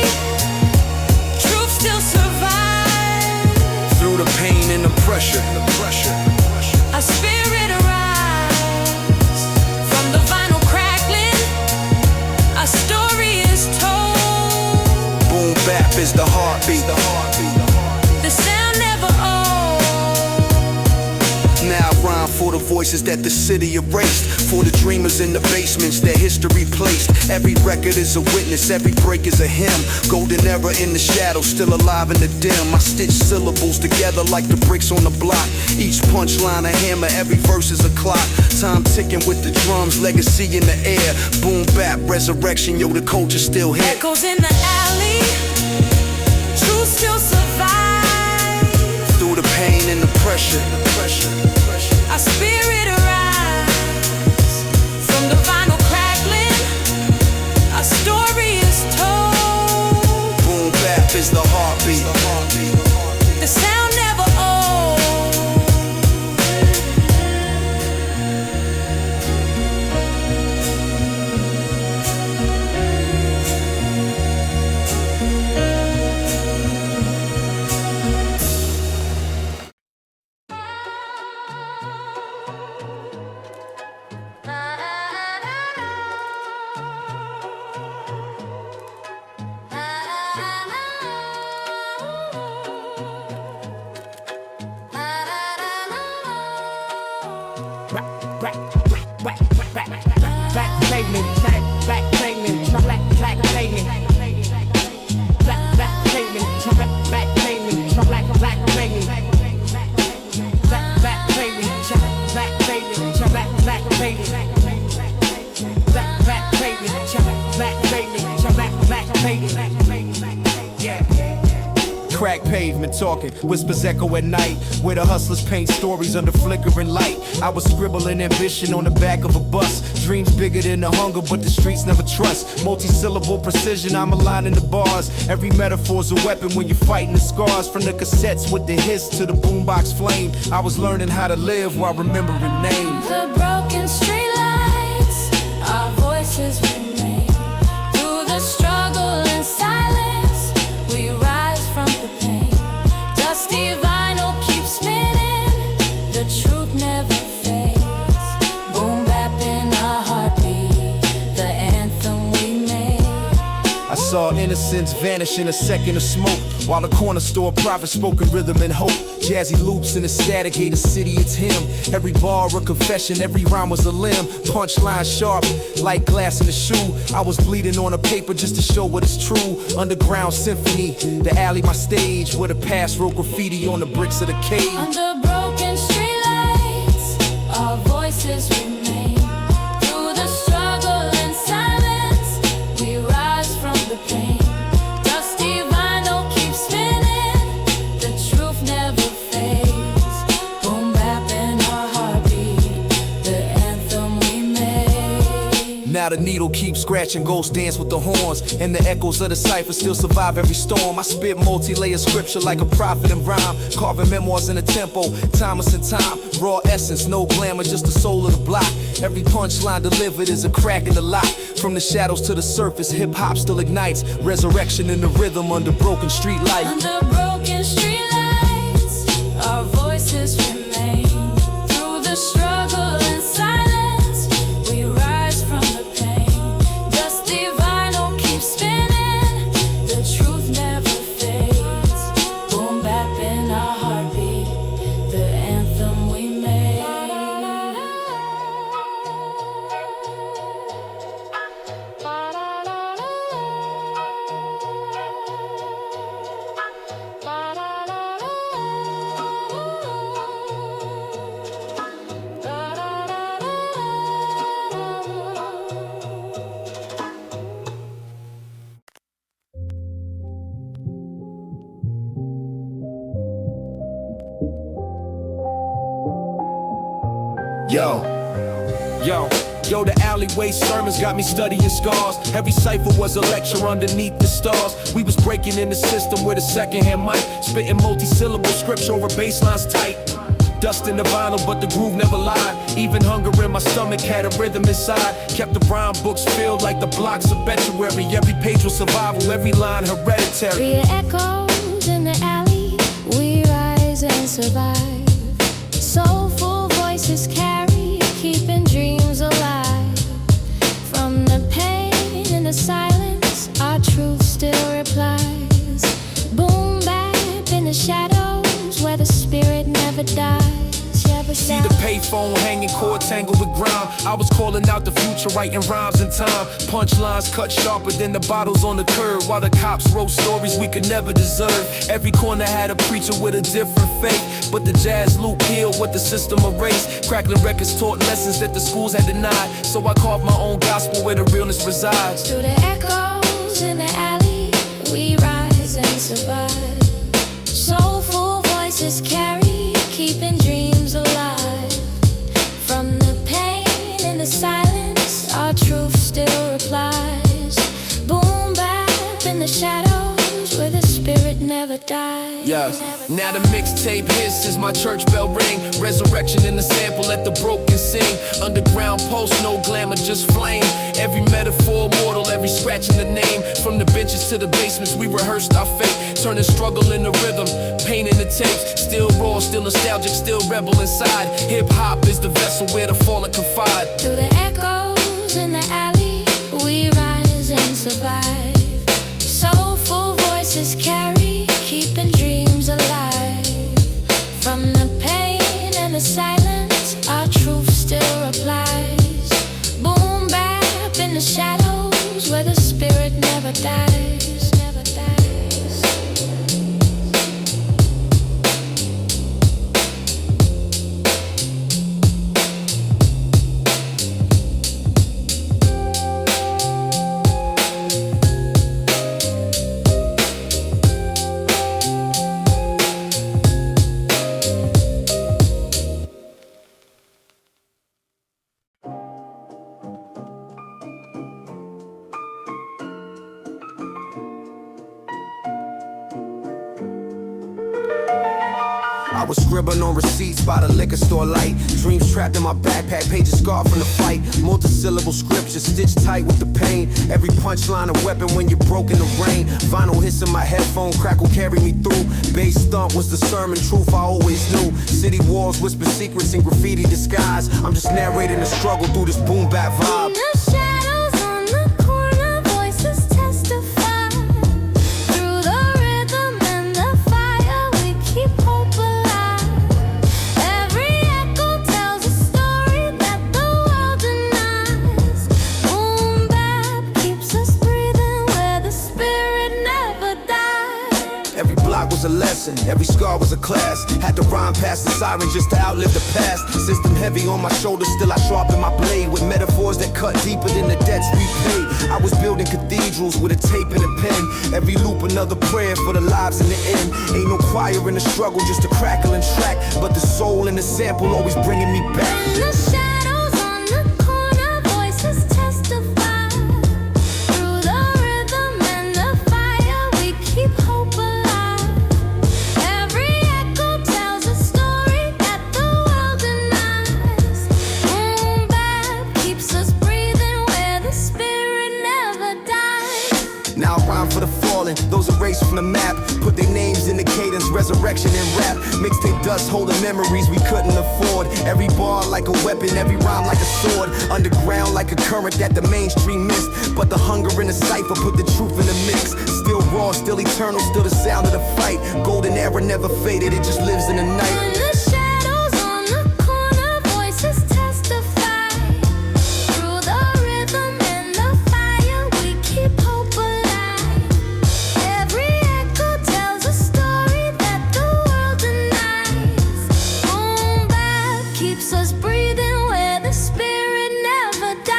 truth still survives. Through the pain and the pressure, Our spirit arise from the vinyl crackling. Our story is told. boom bap is the heartbeat. The sound never old. Now I rhyme for the voices that the city erased. For the dreamers in the basements, their history placed. Every record is a witness, every break is a hymn. Golden era in the shadows, still alive in the dim. I stitch syllables together like the bricks on the block. Each punchline a hammer, every verse is a clock. Time ticking with the drums, legacy in the air. Boom bap, resurrection, yo, the culture's still here. Echoes in the alley, truth still survives. Through the pain and the pressure, Our spirit arise from the vinyl crackling. Our story is told. boom bap is the heartbeat. The sound never old. Crack pavement talking, whispers echo at night, where the hustlers paint stories under flickering light. I was scribbling ambition on the back of a bus. Dreams bigger than the hunger, but the streets never trust. Multi-syllable precision, I'm aligning the bars. Every metaphor's a weapon when you're fighting the scars. From the cassettes with the hiss to the boombox flame, I was learning how to live while remembering names. The broken street lights, our voices remain. Through the struggle and silence, Saw innocence vanish in a second of smoke, while the corner store prophet spoken rhythm and hope. Jazzy loops in the static, hate the city, it's him. Every bar a confession, every rhyme was a limb. Punchline sharp, like glass in the shoe. I was bleeding on a paper just to show what is true. Underground symphony, the alley my stage, where the past wrote graffiti on the bricks of the cave. Under broken streetlights, our voices remain. Through the struggle and silence, we rise from the pain. Dusty vinyl keeps spinning, the truth never fades. Boom bap in our heartbeat, the anthem we made. Now the needle keeps scratching, ghosts dance with the horns, and the echoes of the cipher still survive every storm. I spit multi-layered scripture like a prophet in rhyme, carving memoirs in a tempo, timeless in time. Raw essence, no glamour, just the soul of the block. Every punchline delivered is a crack in the lock. From the shadows to the surface, hip-hop still ignites. Resurrection in the rhythm under broken street light. Under broken streetlights, our voices remain. Through the struggle and silence, we rise from the pain. Dusty vinyl keeps spinning, the truth never fades. Boom bap in our heartbeat, the anthem we made. Yo, the alleyway sermons got me studying scars. Every cipher was a lecture underneath the stars. We was breaking in the system with a second-hand mic, spitting multi-syllable scripture over basslines tight. Dust in the vinyl, but the groove never lied. Even hunger in my stomach had a rhythm inside. Kept the brown books filled like the blocks obituary. Every page was survival, every line hereditary. We are echoes in the alley, we rise and survive. Soulful voices carry, keeping dreams alive. From the pain and the silence, our truth still replies. Boom bap in the shadows, where the spirit never dies. See the payphone hanging, cord tangled with grime. I was calling out the future, writing rhymes in time. Punchlines cut sharper than the bottles on the curb, while the cops wrote stories we could never deserve. Every corner had a preacher with a different faith, but the jazz loop healed what the system erased. Crackling records taught lessons that the schools had denied, so I carved my own gospel where the realness resides. Through the echoes in the alley, we rise and survive. Soulful voices carry, keeping dreams alive. From the pain and the silence, our truth still replies. Boom bap in the shadows, where the spirit never dies. Yes. Now the mixtape hits as my church bell ring. Resurrection in the sample, let the broken sing. Underground post, no glamour, just flame. Every metaphor mortal, every scratch in the name. From the benches to the basements, we rehearsed our fate. Turning struggle into rhythm, pain in the tapes. Still raw, still nostalgic, still rebel inside. Hip-hop is the vessel where the fallen confide. Through the echoes in the alley, we rise and survive. Soulful voices carry, keeping dreams alive. From the pain and the silence, our truth still replies. Boom bap in the shadows, where the spirit never dies. Never dies. I was scribbling on receipts by the liquor store light. Dreams trapped in my backpack, pages scarred from the fight. Multi-syllable scripture stitched tight with the pain. Every punchline a weapon when you're broke in the rain. Vinyl hits in my headphone, crackle carry me through. Bass thump was the sermon, truth I always knew. City walls whisper secrets in graffiti disguise. I'm just narrating the struggle through this boom bap vibe. In the shadows on the corner, voices testify. a lesson, every scar was a class. Had to rhyme past the siren just to outlive the past. System heavy on my shoulders, still I sharpen my blade with metaphors that cut deeper than the debts we paid. I was building cathedrals with a tape and a pen. Every loop another prayer for the lives in the end. Ain't no choir in the struggle, just a crackling track. But the soul and the sample always bringing me back. In the shadows on the corner, voices testify. Through the rhythm and the fire, we keep hope alive. Every echo tells a story that the world denies. Boom bap keeps us breathing where the spirit never dies. Now I rhyme for the fallen, those erased from the map. Put their names in the cadence, resurrection and rap. Mixtape dust holding memories we couldn't afford. Every bar like a weapon, every rhyme like a sword. Underground like a current that the mainstream missed. But the hunger in the cipher put the truth in the mix. Still raw, still eternal, still the sound of the fight. Golden era never faded, it just lives in the night. In the shadows on the corner, voices testify. Through the rhythm and the fire, we keep hope alive. Every echo tells a story that the world denies. Boom bap keeps us breathing where the spirit never dies.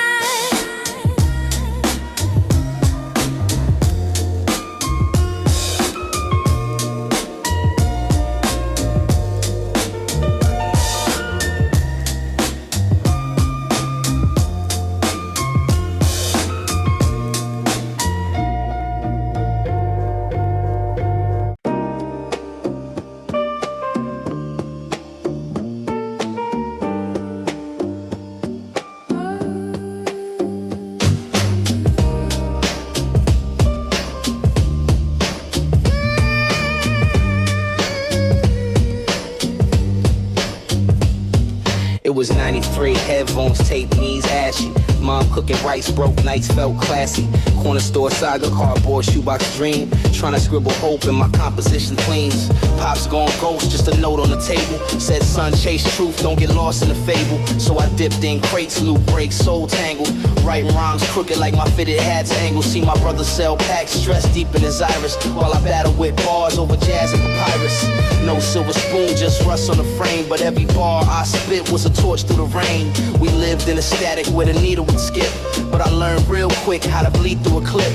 It was 93, headphones, tape, knees ashy. Mom cooking rice, broke nights felt classy. Corner store saga, cardboard shoebox dream. Trying to scribble hope in my composition cleans. Pops gone ghost, just a note on the table. Said son, chase truth, don't get lost in the fable. So I dipped in crates, loop breaks, soul tangled. Writing rhymes crooked like my fitted hat's angle. See my brother sell packs, stress deep in his iris. While I battle with bars over jazz and papyrus. No silver spoon, just rust on the frame. But every bar I spit was a torch through the rain. We lived in a static where the needle would skip. But I learned real quick how to bleed through a clip.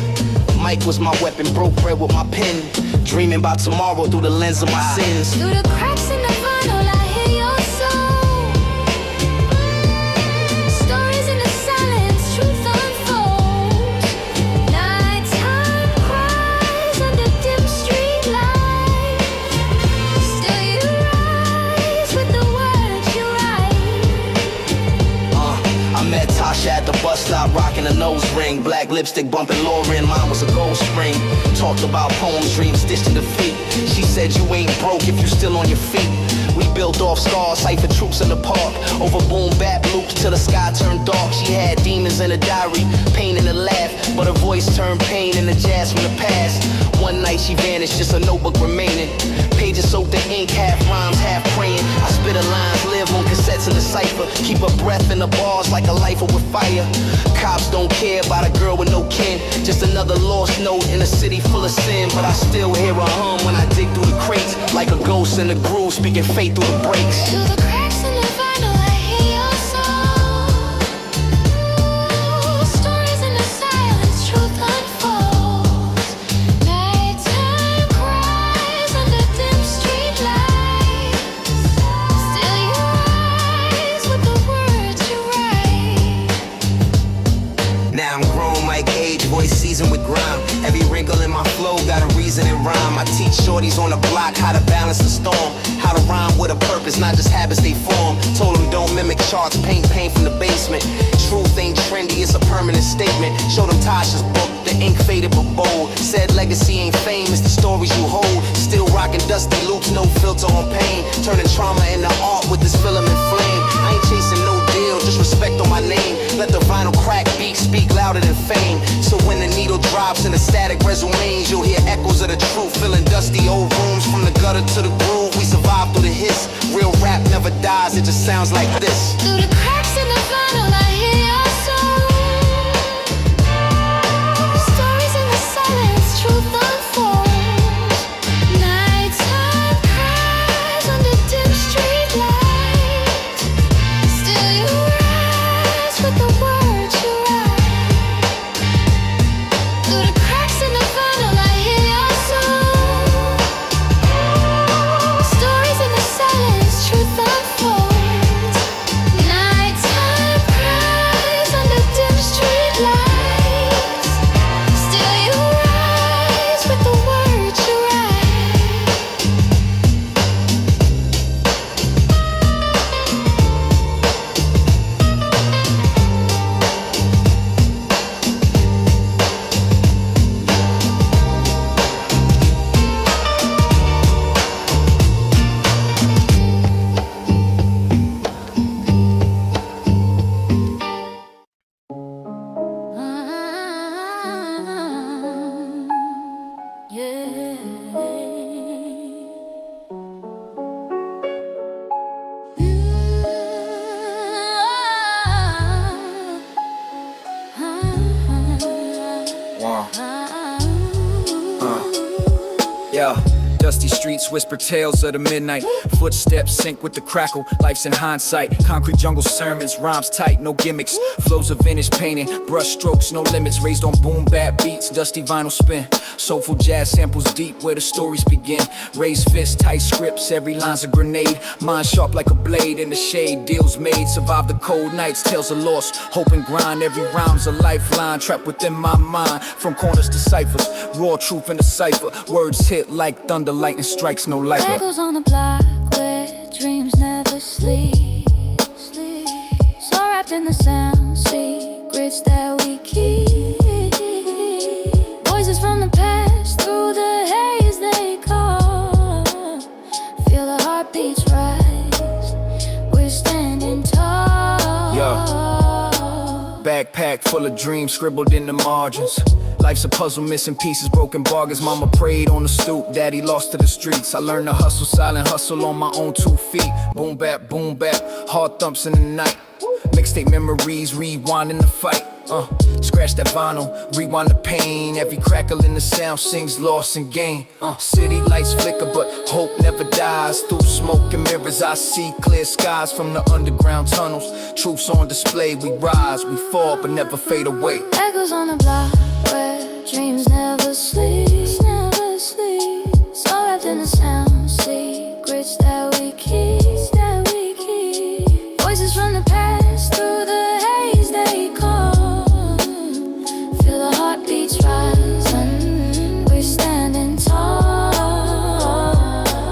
Mike was my weapon, broke bread with my pen. Dreaming about tomorrow through the lens of my sins. Through the cracks in the vinyl, I hear your soul. Stories in the silence, truth unfolds. Nighttime cries under dim street lights. Still you rise with the words you write. I met Tasha at the bus stop, rocking a nose ring. Black lipstick bumping Lauren, mine was a gold spring. Talked about poems, dreams stitched in the feet. She said you ain't broke if you still on your feet. We built off scars, cipher troops in the park. Over boom bap loops till the sky turned dark. She had demons in her diary, pain in the laugh. But her voice turned pain into jazz from the past. One night she vanished, just a notebook remaining. Pages soaked in ink, half rhymes, half praying. I spit her lines, live on cassettes in the cipher. Keep her breath in the bars like a lifer with fire. Cops don't care about a girl with no kin. Just another lost note in a city full of sin. But I still hear her hum when I dig through the crates. Like a ghost in the groove, speaking fate through the breaks. Through the cracks in the vinyl, I hear your soul. Stories in the silence, truth unfolds. Nighttime cries under dim street lights. Still you rise with the words you write. Now I'm grown like age, voice seasoned with grime. Every wrinkle in my flow got a reason and rhyme. I teach shorties on the block how to balance the storm. How to rhyme with a purpose, not just habits they form. Told them don't mimic charts, paint pain from the basement. Truth ain't trendy, it's a permanent statement. Showed them Tasha's book, the ink faded but bold. Said legacy ain't fame, it's the stories you hold. Still rocking dusty loops, no filter on pain. Turning trauma into art with this filament flame. I ain't chasing no deal, just respect on my name. Let the vinyl crack beat speak louder than fame. So when the needle drops and the static resumes, you'll hear echoes of the truth. Filling dusty old rooms from the gutter to the groove. We survive through the hiss. Real rap never dies, it just sounds like this. Through the cracks in the vinyl, I hear your soul. Stories in the silence, truth unfolds. Nighttime Yeah. Dusty streets whisper tales of the midnight. Footsteps sync with the crackle. Life's in hindsight. Concrete jungle sermons, rhymes tight, no gimmicks. Flows of vintage painting, brush strokes, no limits. Raised on boom bap beats, dusty vinyl spin. Soulful jazz samples deep where the stories begin. Raised fists, tight scripts, every line's a grenade. Mind sharp like a blade in the shade. Deals made, survive the cold nights, tales of loss. Hope and grind, every rhyme's a lifeline. Trapped within my mind, from corners to ciphers. Raw truth in the cipher. Words hit like thunder. Lightning strikes, no light. Echoes on the block where dreams never sleep. So wrapped in the sound, secrets that we keep. Voices from the past, through the haze they call. Feel the heartbeats rise, we're standing tall. Backpack full of dreams scribbled in the margins. Life's a puzzle, missing pieces, broken bargains. Mama prayed on the stoop, daddy lost to the streets. I learned to hustle, silent hustle on my own 2 feet. Boom bap, hard thumps in the night. Mixtape memories, rewinding the fight. Scratch that vinyl, rewind the pain. Every crackle in the sound sings loss and gain. City lights flicker, but hope never dies. Through smoke and mirrors, I see clear skies from the underground tunnels. Truths on display, we rise, we fall, but never fade away. Echoes on the block where dreams never sleep. So wrapped in the sound, secrets that we keep. Voices from the past, through the haze they call. Feel the heartbeats rise, and we're standing tall.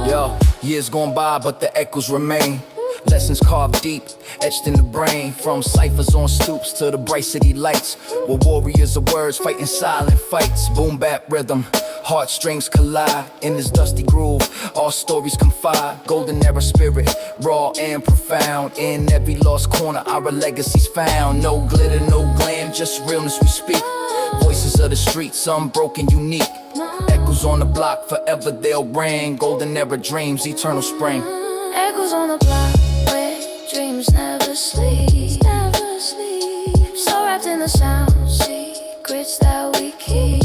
Yo, years gone by, but the echoes remain. Lessons carved deep, etched in the brain. From ciphers on stoops to the bright city lights, where warriors of words fighting silent fights. Boom bap rhythm, heartstrings collide. In this dusty groove, all stories confide. Golden era spirit, raw and profound. In every lost corner, our legacy's found. No glitter, no glam, just realness we speak. Voices of the streets, unbroken, unique. Echoes on the block, forever they'll ring. Golden era dreams, eternal spring. Echoes on the block where dreams never sleep. So wrapped in the sound, secrets that we keep.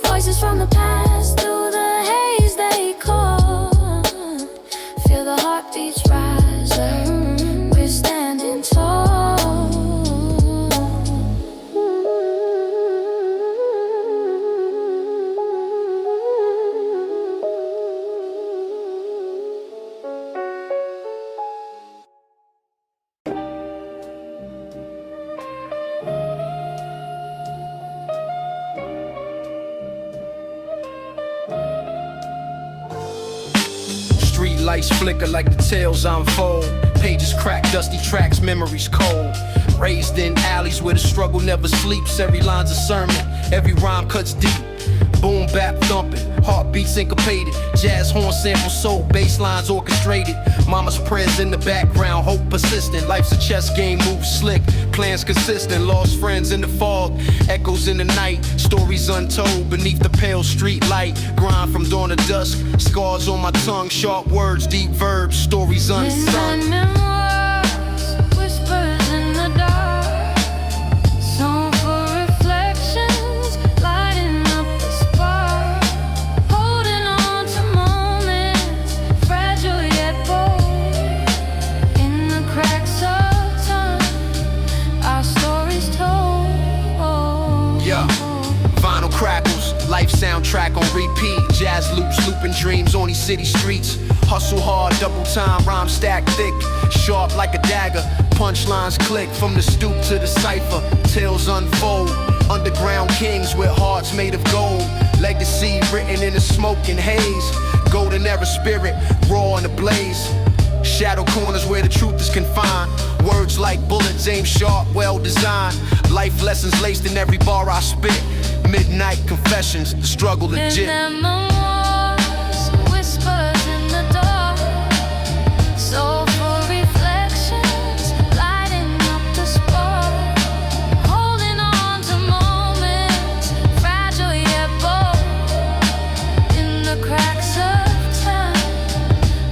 Voices from the past, through the haze they call. Feel the heartbeats rise, we're standing tall. Street lights flicker like the tales unfold. Pages crack, dusty tracks, memories cold. Raised in alleys where the struggle never sleeps. Every line's a sermon, every rhyme cuts deep. Boom bap thumping, heartbeat syncopated. Jazz horn sample, soul bass lines orchestrated. Mama's prayers in the background, hope persistent. Life's a chess game, moves slick, plans consistent. Lost friends in the fog, echoes in the night. Stories untold beneath the pale street light. Grind from dawn to dusk, scars on my tongue. Sharp words, deep verbs, stories unsung. Midnight memoirs, whispers in the dark. Soulful reflections, lighting up the spark. Holding on to moments, fragile yet bold. In the cracks of time, our stories told. Yeah. Vinyl crackles, life soundtrack on repeat. Jazz loops, looping dreams on these city streets. Hustle hard, double time, rhyme stack thick. Sharp like a dagger, punchlines click. From the stoop to the cipher, tales unfold. Underground kings with hearts made of gold. Legacy written in the smoke and haze. Golden era spirit, raw in the blaze. Shadow corners where the truth is confined. Words like bullets, aim sharp, well designed. Life lessons laced in every bar I spit. Midnight confessions, the struggle legit. Midnight memoirs, whispers in the dark. Soulful reflections, lighting up the spark. Holding on to moments, fragile yet bold. In the cracks of time,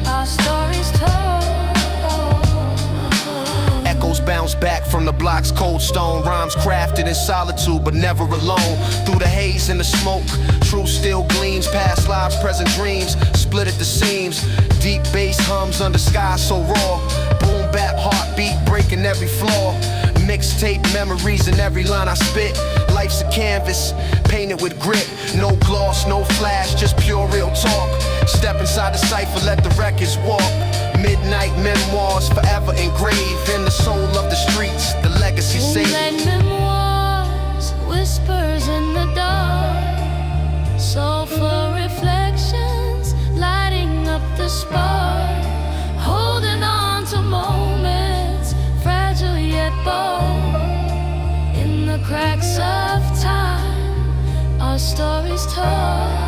our stories told. Echoes bounce back from the block's cold stone rhyme. rhymes crafted in solitude but never alone. Through the haze and the smoke, truth still gleams. Past lives, present dreams, split at the seams. Deep bass hums under sky so raw. Boom bap heartbeat breaking every flaw. Mixtape memories in every line I spit. Life's a canvas, painted with grit. No gloss, no flash, just pure real talk. Step inside the cipher, let the records walk. Midnight memoirs forever engraved in the soul of the streets. The legacy saved. Moonlight memoirs, whispers in the dark. Soulful reflections, lighting up the spark. Holding on to moments, fragile yet bold. In the cracks of time, our stories told.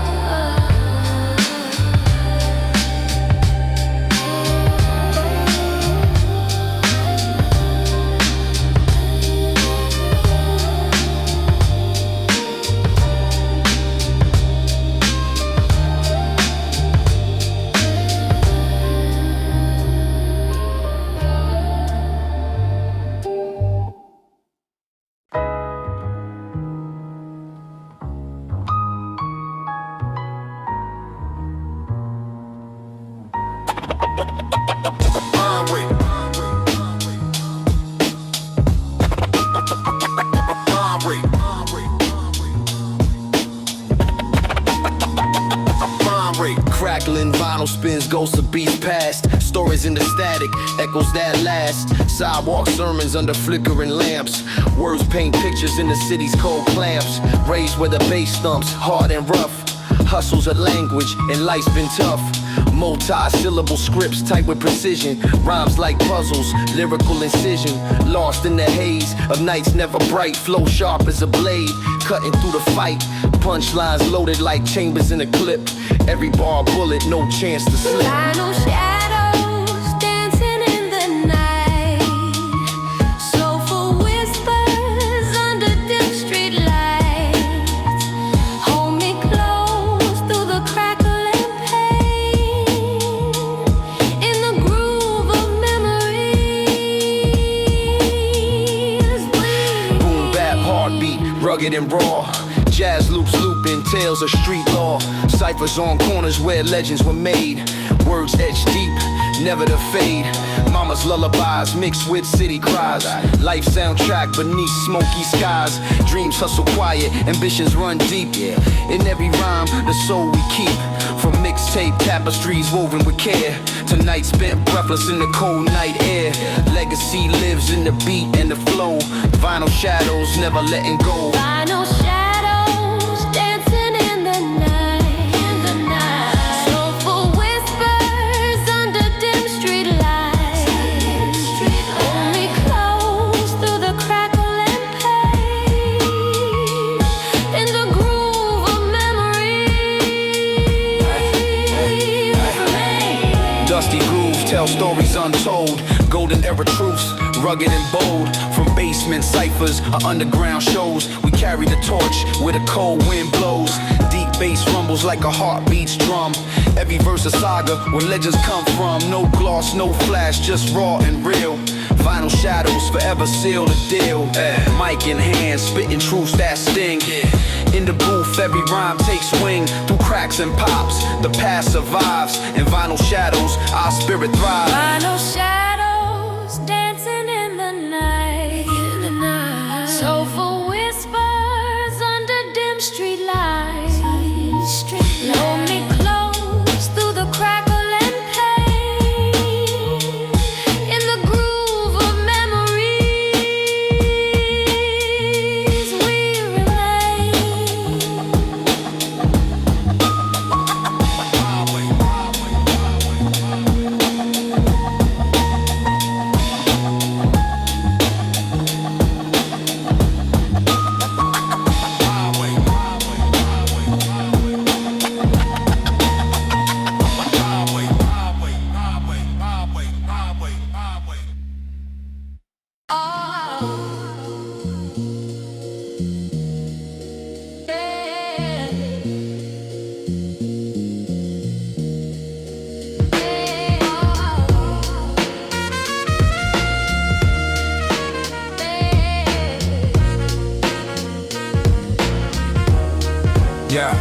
Crackling vinyl spins, ghosts of beats past. Stories in the static, echoes that last. Sidewalk sermons under flickering lamps. Words paint pictures in the city's cold clamps. Raised where the bass thumps, hard and rough. Hustle's a language, and life's been tough. Multi-syllable scripts tight with precision. Rhymes like puzzles, lyrical incision. Lost in the haze of nights never bright. Flow sharp as a blade, cutting through the fight. Punchlines loaded like chambers in a clip. Every bar bullet, no chance to slip. Final shadows dancing in the night. Soulful whispers under dim street lights. Hold me close through the crackle and pain. In the groove of memories, Boom bap heartbeat, rugged and raw. Jazz loops looping, tales of street law. Ciphers on corners where legends were made. Words etched deep, never to fade. Mama's lullabies mixed with city cries. Life soundtrack beneath smoky skies. Dreams hustle quiet, ambitions run deep. In every rhyme, the soul we keep. From mixtape tapestries woven with care. Tonight spent breathless in the cold night air. Legacy lives in the beat and the flow. Vinyl shadows never letting go. final shadows dancing in the night. Soulful whispers under dim street lights. Hold me close through the crackle and pain. In the groove of memory. Dusty grooves tell stories untold. Golden era truths, rugged and bold. From basement ciphers or underground shows, we carry the torch where the cold wind blows. Deep bass rumbles like a heartbeat's drum. Every verse a saga where legends come from. No gloss, no flash, just raw and real. Vinyl shadows forever seal the deal. Mic in hand, spitting truths that sting. In the booth, every rhyme takes wing. Through cracks and pops, the past survives. In vinyl shadows, our spirit thrives. Final shadows dancing in the night. Soulful whispers under dim street lights. Hold me close through the crackle and pain. In the groove of memories, we remain. Yeah.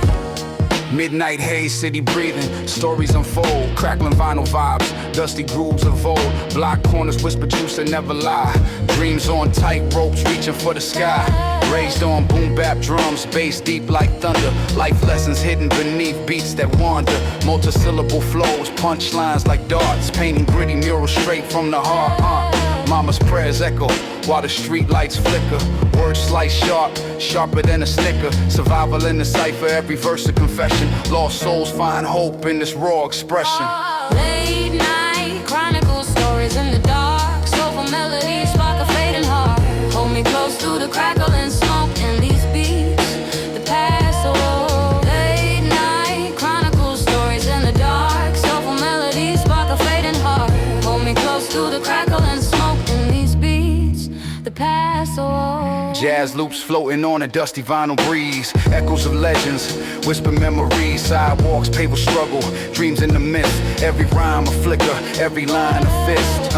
Midnight haze, city breathing, stories unfold, crackling vinyl vibes, dusty grooves of old, block corners whisper truths that never lie, dreams on tight ropes reaching for the sky, raised on boom bap drums, bass deep like thunder, life lessons hidden beneath beats that wander, multi-syllable flows, punchlines like darts, painting gritty murals straight from the heart. Mama's prayers echo while the street lights flicker. Words slice sharp, sharper than a snicker. Survival in the cipher, every verse a confession. Lost souls find hope in this raw expression. Late night chronicle stories in the dark. Soulful melodies spark a fading heart. Hold me close through the crackle and smoke and these beats that pass away. Late night chronicle stories in the dark. Soulful melodies spark a fading heart. Hold me close through the crackle and smoke and these beats that pass away. Jazz loops floating on a dusty vinyl breeze. Echoes of legends, whisper memories. Sidewalks, pave a struggle, dreams in the mist. Every rhyme a flicker, every line a fist.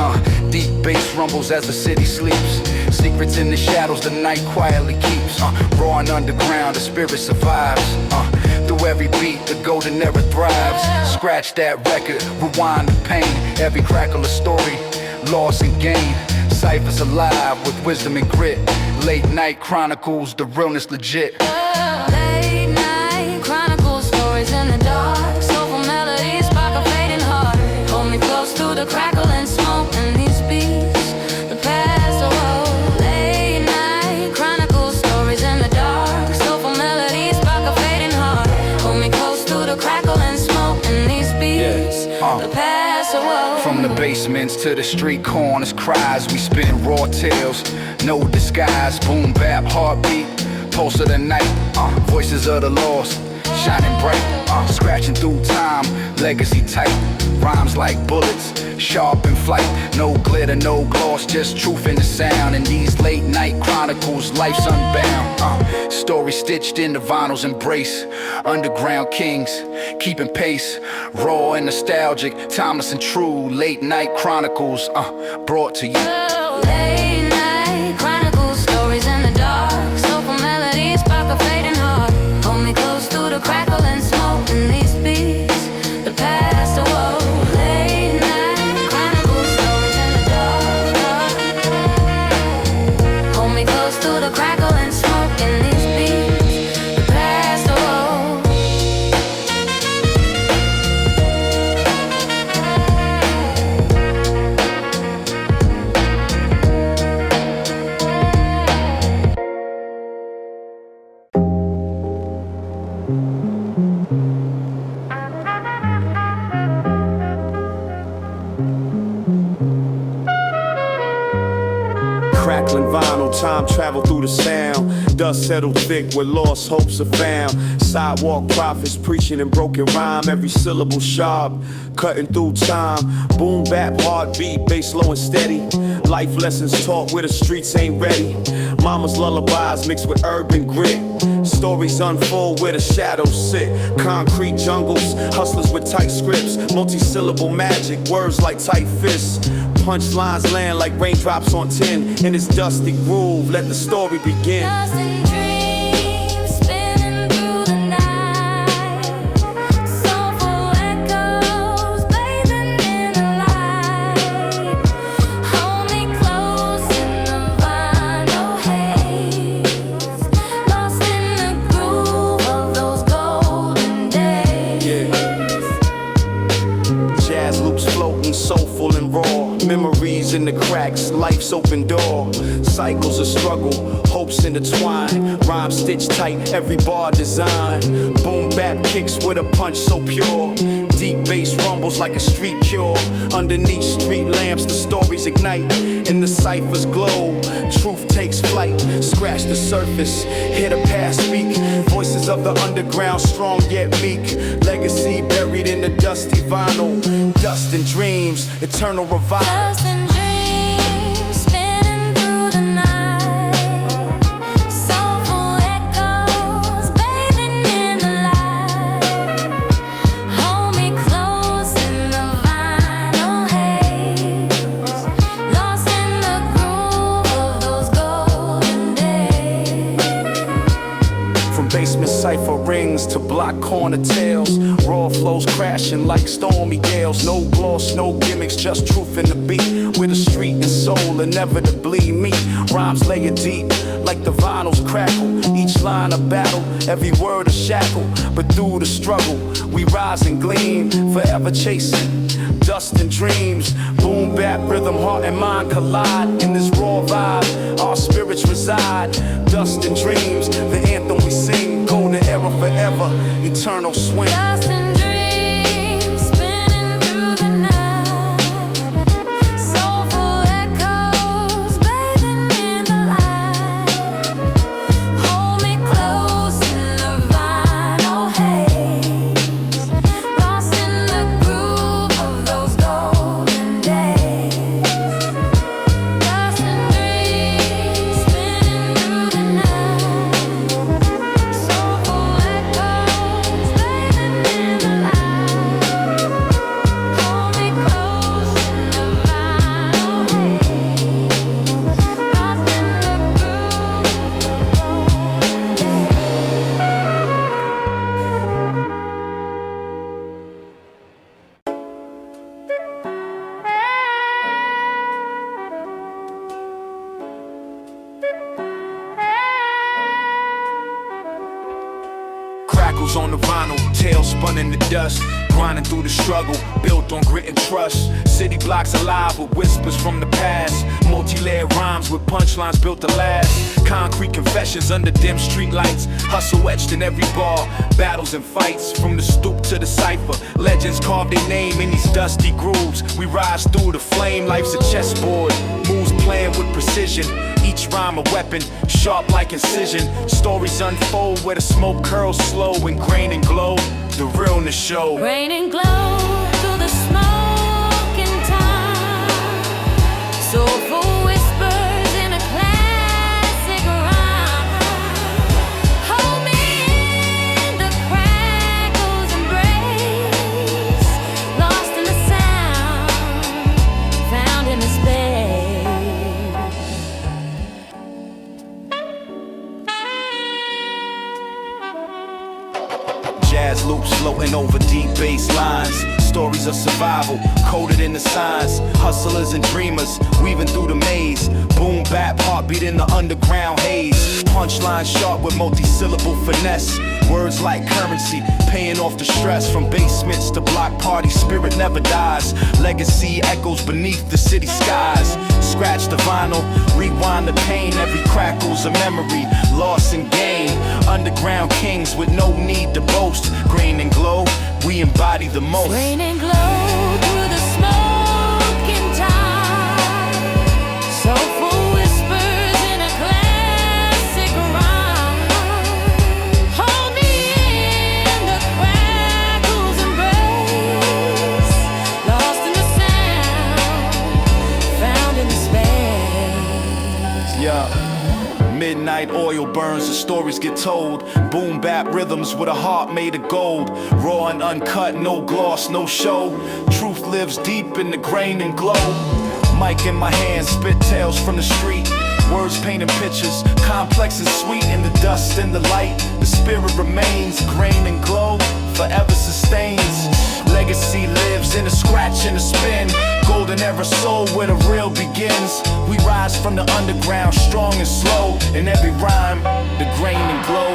Deep bass rumbles as the city sleeps. Secrets in the shadows the night quietly keeps. Raw and underground, the spirit survives. Through every beat, the golden era thrives. Scratch that record, rewind the pain. Every crackle a story, loss and gain. Ciphers alive with wisdom and grit. Late night chronicles, the realness legit. Late night chronicles, stories in the dark. Soulful melodies spark a fading heart. Hold me close through the crackle and smoke and these beats that pass away. Late night chronicles, stories in the dark. Soulful melodies spark a fading heart. Hold me close through the crackle and smoke and these beats that pass away. From the basements to the street corners, cries we spin raw tales, no disguise. Boom bap, heartbeat, pulse of the night. Voices of the lost, shining bright. Scratching through time, legacy tight. Rhymes like bullets, sharp in flight. No glitter, no gloss, just truth in the sound. In these late night chronicles, life's unbound. Stories stitched in the vinyl's embrace. Underground kings, keeping pace. Raw and nostalgic, timeless and true. Late night chronicles, brought to you. Late night chronicles, stories in the dark. Soulful melodies spark a fading heart. Hold me close through the crackle and smoke and these beats that pass away. Late night chronicles, stories in the dark. Hold me close through the crackle and smoke and these beats that pass away. Crackling vinyl, time travel through the sound. Dust settled thick where lost hopes are found. Sidewalk prophets preaching in broken rhyme. Every syllable sharp, cutting through time. Boom bap, heartbeat, bass low and steady. Life lessons taught where the streets ain't ready. Mama's lullabies mixed with urban grit. Stories unfold where the shadows sit. Concrete jungles, hustlers with tight scripts. Multi-syllable magic, words like tight fists. Punchlines land like raindrops on tin. In this dusty groove, let the story begin. Lost in dreams, spinning through the night. Soulful echoes, bathing in the light. Hold me close in the vinyl haze. Lost in the groove of those golden days. Jazz loops floating, soulful and raw. Memories in the cracks, life's open door. Cycles of struggle, hopes intertwine. Rhymes stitched tight, every bar designed. Boom bap kicks with a punch so pure. Deep bass rumbles like a street cure. Underneath street lamps, the stories ignite. In the ciphers glow, truth takes flight. Scratch the surface, hear the past speak. Voices of the underground, strong yet meek. Legacy buried in the dusty vinyl. Dust and dreams, eternal revival. Lost in dreams, spinning through the night. Soulful echoes, bathing in the light. Hold me close in the vinyl haze. Lost in the groove of those golden days. From From basement cipher rings to block corner tales, raw flows crashing like stormy gales. No gloss, no gimmicks, just truth in the beat. With the street and soul inevitably meet. Rhymes layer deep like the vinyls crackle. Each line a battle, every word a shackle. But through the struggle, we rise and gleam, forever chasing dust and dreams. Boom, bap, rhythm, heart and mind collide. In this raw vibe, our spirits reside. Dust and dreams, the anthem we sing. Golden era forever, eternal swing. Dust and dreams spinning through the night. Soulful echoes bathing in the light. Hold me close in the vinyl haze. Lost in the groove of those golden days. Dust and dreams spinning through the night. Soulful echoes bathing in the light. Hold me close in the vinyl haze. Lost in the Crackles on the vinyl, tails spun in the dust. Grinding through the struggle, built on grit and trust. City blocks alive with whispers from the past. Multi-layered rhymes with punchlines built to last. Concrete confessions under dim street lights. Hustle etched in every bar. Battles and fights from the stoop to the cipher. Legends carve their name in these dusty grooves. We rise through the flame, life's a chessboard. Moves playing with precision. Each rhyme a weapon, sharp like incision. Stories unfold where the smoke curls slow and grain and glow. The realness show. rain and glow through the smoke and time. Soulful whispers in a classic rhyme. Hold me in the crackles embrace. Lost in the sound, found in the space. Jazz loops floating over deep bass lines. Stories of survival, coded in the signs. Hustlers and dreamers, weaving through the maze. Boom, bap, heartbeat in the underground haze. Punchlines sharp with multi-syllable finesse. Words like currency, paying off the stress. From basements to block parties, spirit never dies. Legacy echoes beneath the city skies. Scratch the vinyl, rewind the pain. Every crackle's a memory, loss and gain. Underground kings with no need to boast. Grain and glow, we embody the most. Rain and glow through the smoke and time. Soulful whispers in a classic rhyme. Hold me in the crackles embrace. Lost in the sound, found in the space. Yeah. Midnight oil burns, the stories get told. Boom bap rhythms with a heart made of gold. Raw and uncut, no gloss, no show. Truth lives deep in the grain and glow. Mic in my hand, spit tales from the street. Words painting pictures, complex and sweet. In the dust and the light, the spirit remains. Grain and glow, forever sustains. Legacy lives in a scratch and a spin. Golden era soul where the real begins. We rise from the underground, strong and slow. In every rhyme, the grain and glow.